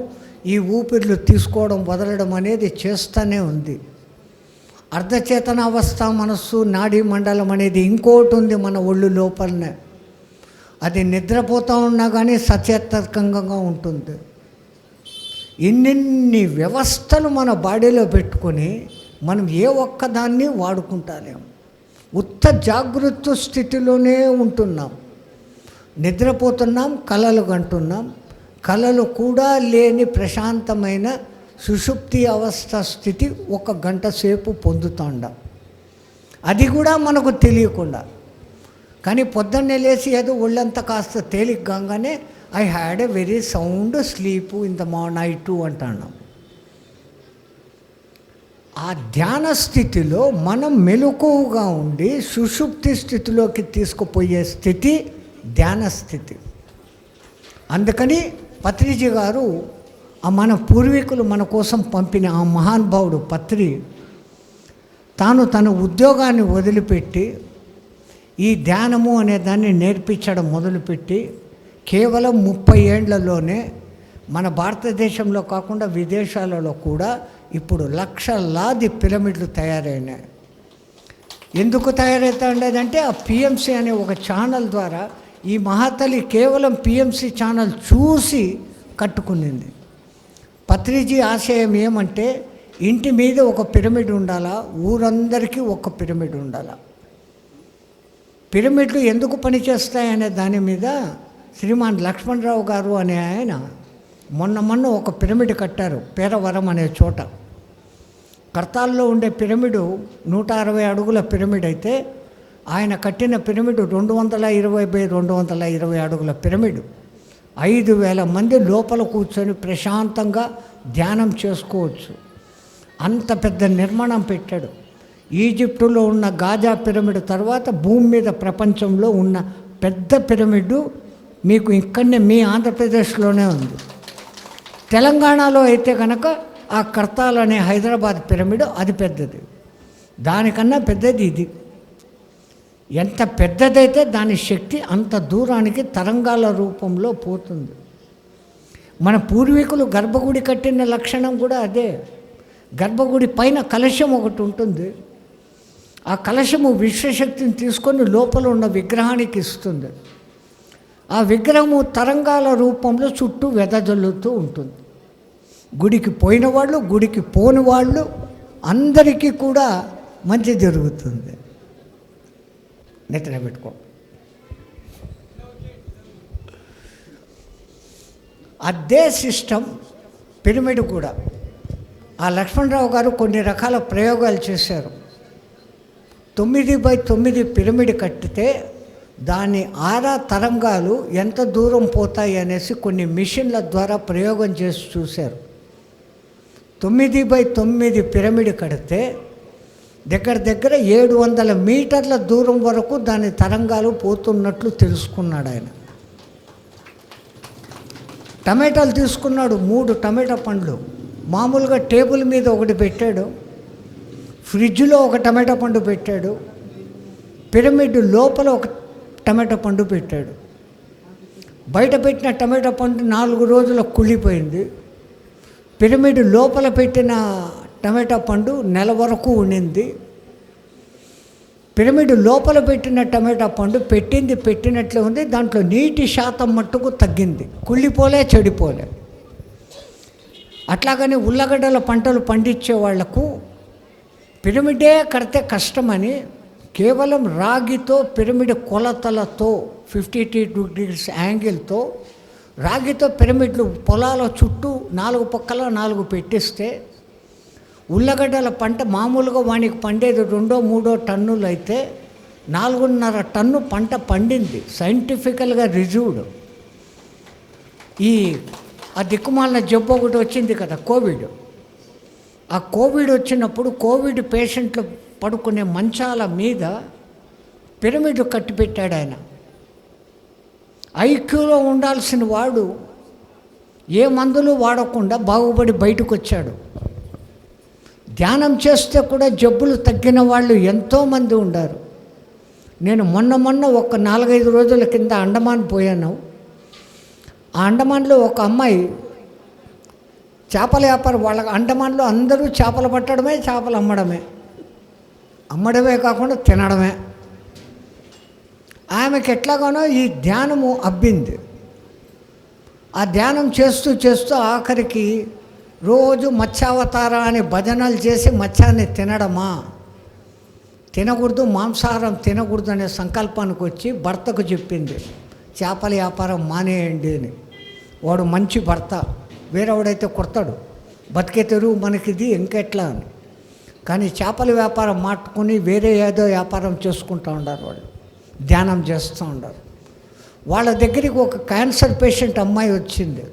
ఈ ఊపిర్లు తీసుకోవడం వదలడం అనేది చేస్తూనే ఉంది. అర్ధచేతన అవస్థ, మనస్సు, నాడీ మండలం అనేది ఇంకోటి ఉంది మన ఒళ్ళు లోపలనే. అది నిద్రపోతూ ఉన్నా కానీ సచేతకంగా ఉంటుంది. ఇన్నిన్ని వ్యవస్థలు మన బాడీలో పెట్టుకొని మనం ఏ ఒక్కదాన్ని వాడుకుంటాలేము. ఉత్త జాగృత స్థితిలోనే ఉంటున్నాం. నిద్రపోతున్నాం, కలలు కంటున్నాం. కలలు కూడా లేని ప్రశాంతమైన సుషుప్తి అవస్థ స్థితి 1 గంట సేపు పొందుతాండాం. అది కూడా మనకు తెలియకుండా. కానీ పొద్దున్నే లేచి ఏదో ఒళ్ళంతా కాస్త తేలిగ్గానే I had a very sound sleep in the night అంటాను. ఆ ధ్యాన స్థితిలో మనం మెలకువగా ఉండి సుషుప్తి స్థితిలోకి తీసుకుపోయే స్థితి ధ్యాన స్థితి. అందుకని పత్రిజీ గారు మన పూర్వీకులు మన కోసం పంపిన ఆ మహానుభావుడు పత్రి తాను తన ఉద్యోగాన్ని వదిలిపెట్టి ఈ ధ్యానము అనే దాన్ని నేర్పించడం మొదలుపెట్టి కేవలం 30 ఏండ్లలోనే మన భారతదేశంలో కాకుండా విదేశాలలో కూడా ఇప్పుడు లక్షలాది పిరమిడ్లు తయారైనాయి. ఎందుకు తయారవుతాయంటే ఆ పిఎంసి అనే ఒక ఛానల్ ద్వారా ఈ మహాతల్లి కేవలం పిఎంసి ఛానల్ చూసి కట్టుకునింది. పత్రిజీ ఆశయం ఏమంటే ఇంటి మీద ఒక పిరమిడ్ ఉండాలా, ఊరందరికీ ఒక పిరమిడ్ ఉండాలా. పిరమిడ్లు ఎందుకు పనిచేస్తాయనే దాని మీద శ్రీమాన్ లక్ష్మణరావు గారు అనే ఆయన మొన్న ఒక పిరమిడ్ కట్టారు పేరవరం అనే చోట. కర్తాల్లో ఉండే పిరమిడు 160 అడుగుల పిరమిడ్ అయితే ఆయన కట్టిన పిరమిడ్ 220x220 అడుగుల పిరమిడ్. 5,000 మంది లోపల కూర్చొని ప్రశాంతంగా ధ్యానం చేసుకోవచ్చు. అంత పెద్ద నిర్మాణం పెట్టాడు. ఈజిప్టులో ఉన్న గాజా పిరమిడ్ తర్వాత భూమి మీద ప్రపంచంలో ఉన్న పెద్ద పిరమిడ్ మీకు ఇక్కడనే మీ ఆంధ్రప్రదేశ్లోనే ఉంది. తెలంగాణలో అయితే కనుక ఆ కర్తాల్ అనే హైదరాబాద్ పిరమిడ్ అది పెద్దది. దానికన్నా పెద్దది ఇది. ఎంత పెద్దదైతే దాని శక్తి అంత దూరానికి తరంగాల రూపంలో పోతుంది. మన పూర్వీకులు గర్భగుడి కట్టిన లక్షణం కూడా అదే. గర్భగుడి పైన కలశం ఒకటి ఉంటుంది. ఆ కలశము విశ్వశక్తిని తీసుకొని లోపల ఉన్న విగ్రహానికి ఇస్తుంది. ఆ విగ్రహము తరంగాల రూపంలో చుట్టూ వెదజల్లుతూ ఉంటుంది. గుడికి పోయిన వాళ్ళు, గుడికి పోని వాళ్ళు అందరికీ కూడా మంచి జరుగుతుంది. నెత్తిన పెట్టుకో. అదే సిస్టమ్ పిరమిడ్ కూడా. ఆ లక్ష్మణరావు గారు కొన్ని రకాల ప్రయోగాలు చేశారు. 9x9 పిరమిడ్ కట్టితే దాని ఆరా తరంగాలు ఎంత దూరం పోతాయి అనేసి కొన్ని మిషన్ల ద్వారా ప్రయోగం చేసి చూశారు. 9x9 పిరమిడ్ కడితే దగ్గర 700 మీటర్ల దూరం వరకు దాని తరంగాలు పోతున్నట్లు తెలుసుకున్నాడు ఆయన. టమాటాలు తీసుకున్నాడు, 3 టమాటా పండ్లు మామూలుగా టేబుల్ మీద ఒకటి పెట్టాడు, ఫ్రిడ్జ్లో ఒక టమాటా పండు పెట్టాడు, పిరమిడ్ లోపల ఒక టమాటా పండు పెట్టాడు. బయట పెట్టిన టమాటా పండు 4 రోజులకు కుళ్ళిపోయింది. పిరమిడ్ లోపల పెట్టిన టమాటా పండు నెల వరకు ఉండింది. పిరమిడ్ లోపల పెట్టిన టమాటా పండు పెట్టినట్లే ఉంది. దాంట్లో నీటి శాతం మట్టుకు తగ్గింది, కుళ్ళిపోలే, చెడిపోలే. అట్లాగని ఉల్లగడ్డల పంటలు పండించే వాళ్లకు పిరమిడే కడితే కష్టమని కేవలం రాగితో పిరమిడ్ కొలతలతో 52 degrees యాంగిల్తో రాగితో పిరమిడ్లు పొలాల చుట్టూ 4 పక్కల 4 పెట్టిస్తే ఉల్లగడ్డల పంట మామూలుగా వానికి పండేది 2-3 టన్నులు అయితే 4.5 టన్ను పంట పండింది. సైంటిఫికల్గా రిజర్వ్డ్. ఆ దిక్కుమాలిన జబ్బు ఒకటి వచ్చింది కదా, కోవిడ్. ఆ కోవిడ్ వచ్చినప్పుడు కోవిడ్ పేషెంట్లు పడుకునే మంచాల మీద పిరమిడ్ కట్టిపెట్టాడు ఆయన. ఐక్యూలో ఉండాల్సిన వాడు ఏ మందులు వాడకుండా బాగుపడి బయటకు వచ్చాడు. ధ్యానం చేస్తే కూడా జబ్బులు తగ్గిన వాళ్ళు ఎంతోమంది ఉన్నారు. నేను మొన్న ఒక 4-5 రోజుల కింద అండమాన్ పోయాను. ఆ అండమాన్లో ఒక అమ్మాయి చేపల వ్యాపారం. వాళ్ళ అండమాన్లో అందరూ చేపలు పట్టడమే, చేపలు అమ్మడమే కాకుండా తినడమే. ఆమెకి ఎట్లాగానో ఈ ధ్యానము అబ్బింది. ఆ ధ్యానం చేస్తూ ఆఖరికి రోజు మత్స్యావతార అని భజనలు చేసి మత్స్యాన్ని తినకూడదు, మాంసాహారం తినకూడదు అనే సంకల్పానికి వచ్చి భర్తకు చెప్పింది, చేపల వ్యాపారం మానేయండి అని. వాడు మంచి భర్త, వేరేవాడైతే కొడతాడు, బతికే తెరువు మనకిది ఇంకెట్లా అని. కానీ చేపల వ్యాపారం మాట్టుకుని వేరే ఏదో వ్యాపారం చేసుకుంటూ ఉండారు, వాళ్ళు ధ్యానం చేస్తూ ఉండారు. వాళ్ళ దగ్గరికి ఒక క్యాన్సర్ పేషెంట్ అమ్మాయి వచ్చింది.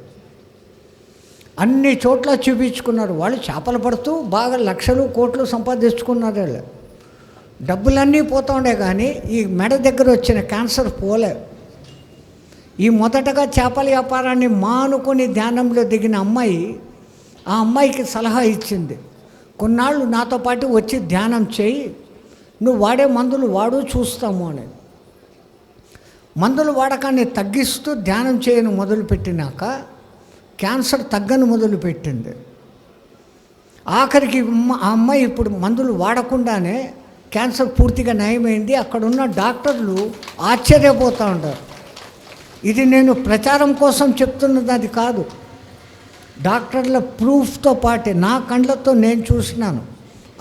అన్ని చోట్ల చూపించుకున్నారు. వాళ్ళు చేపలు పడుతూ బాగా లక్షలు కోట్లు సంపాదించుకున్నారు. వాళ్ళు డబ్బులన్నీ పోతూ ఉండే, కానీ ఈ మెడ దగ్గర వచ్చిన క్యాన్సర్ పోలే. ఈ మొదటగా చేపల వ్యాపారాన్ని మానుకొని ధ్యానంలో దిగిన అమ్మాయి ఆ అమ్మాయికి సలహా ఇచ్చింది, కొన్నాళ్ళు నాతో పాటు వచ్చి ధ్యానం చేయి, నువ్వు వాడే మందులు వాడు చూస్తాము అని. మందుల వాడకాన్ని తగ్గిస్తూ ధ్యానం చేయను మొదలుపెట్టినాక క్యాన్సర్ తగ్గను మొదలుపెట్టింది. ఆఖరికి ఆ అమ్మాయి ఇప్పుడు మందులు వాడకుండానే క్యాన్సర్ పూర్తిగా నయమైంది. అక్కడున్న డాక్టర్లు ఆశ్చర్యపోతూ ఉంటారు. ఇది నేను ప్రచారం కోసం చెప్తున్నది అది కాదు, డాక్టర్ల ప్రూఫ్తో పాటే నా కళ్ళతో నేను చూసినాను.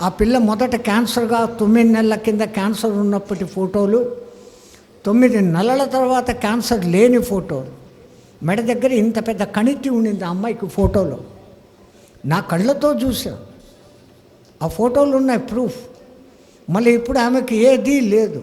ఆ పిల్ల మొదట క్యాన్సర్గా 9 నెలల కింద క్యాన్సర్ ఉన్నప్పటి ఫోటోలు, 9 నెలల తర్వాత క్యాన్సర్ లేని ఫోటోలు, మెడ దగ్గర ఇంత పెద్ద కణితి ఉండింది ఆ అమ్మాయికి ఫోటోలో. నా కళ్ళతో చూసా, ఆ ఫోటోలు ఉన్నాయి ప్రూఫ్. మళ్ళీ ఇప్పుడు ఆమెకి ఏదీ లేదు.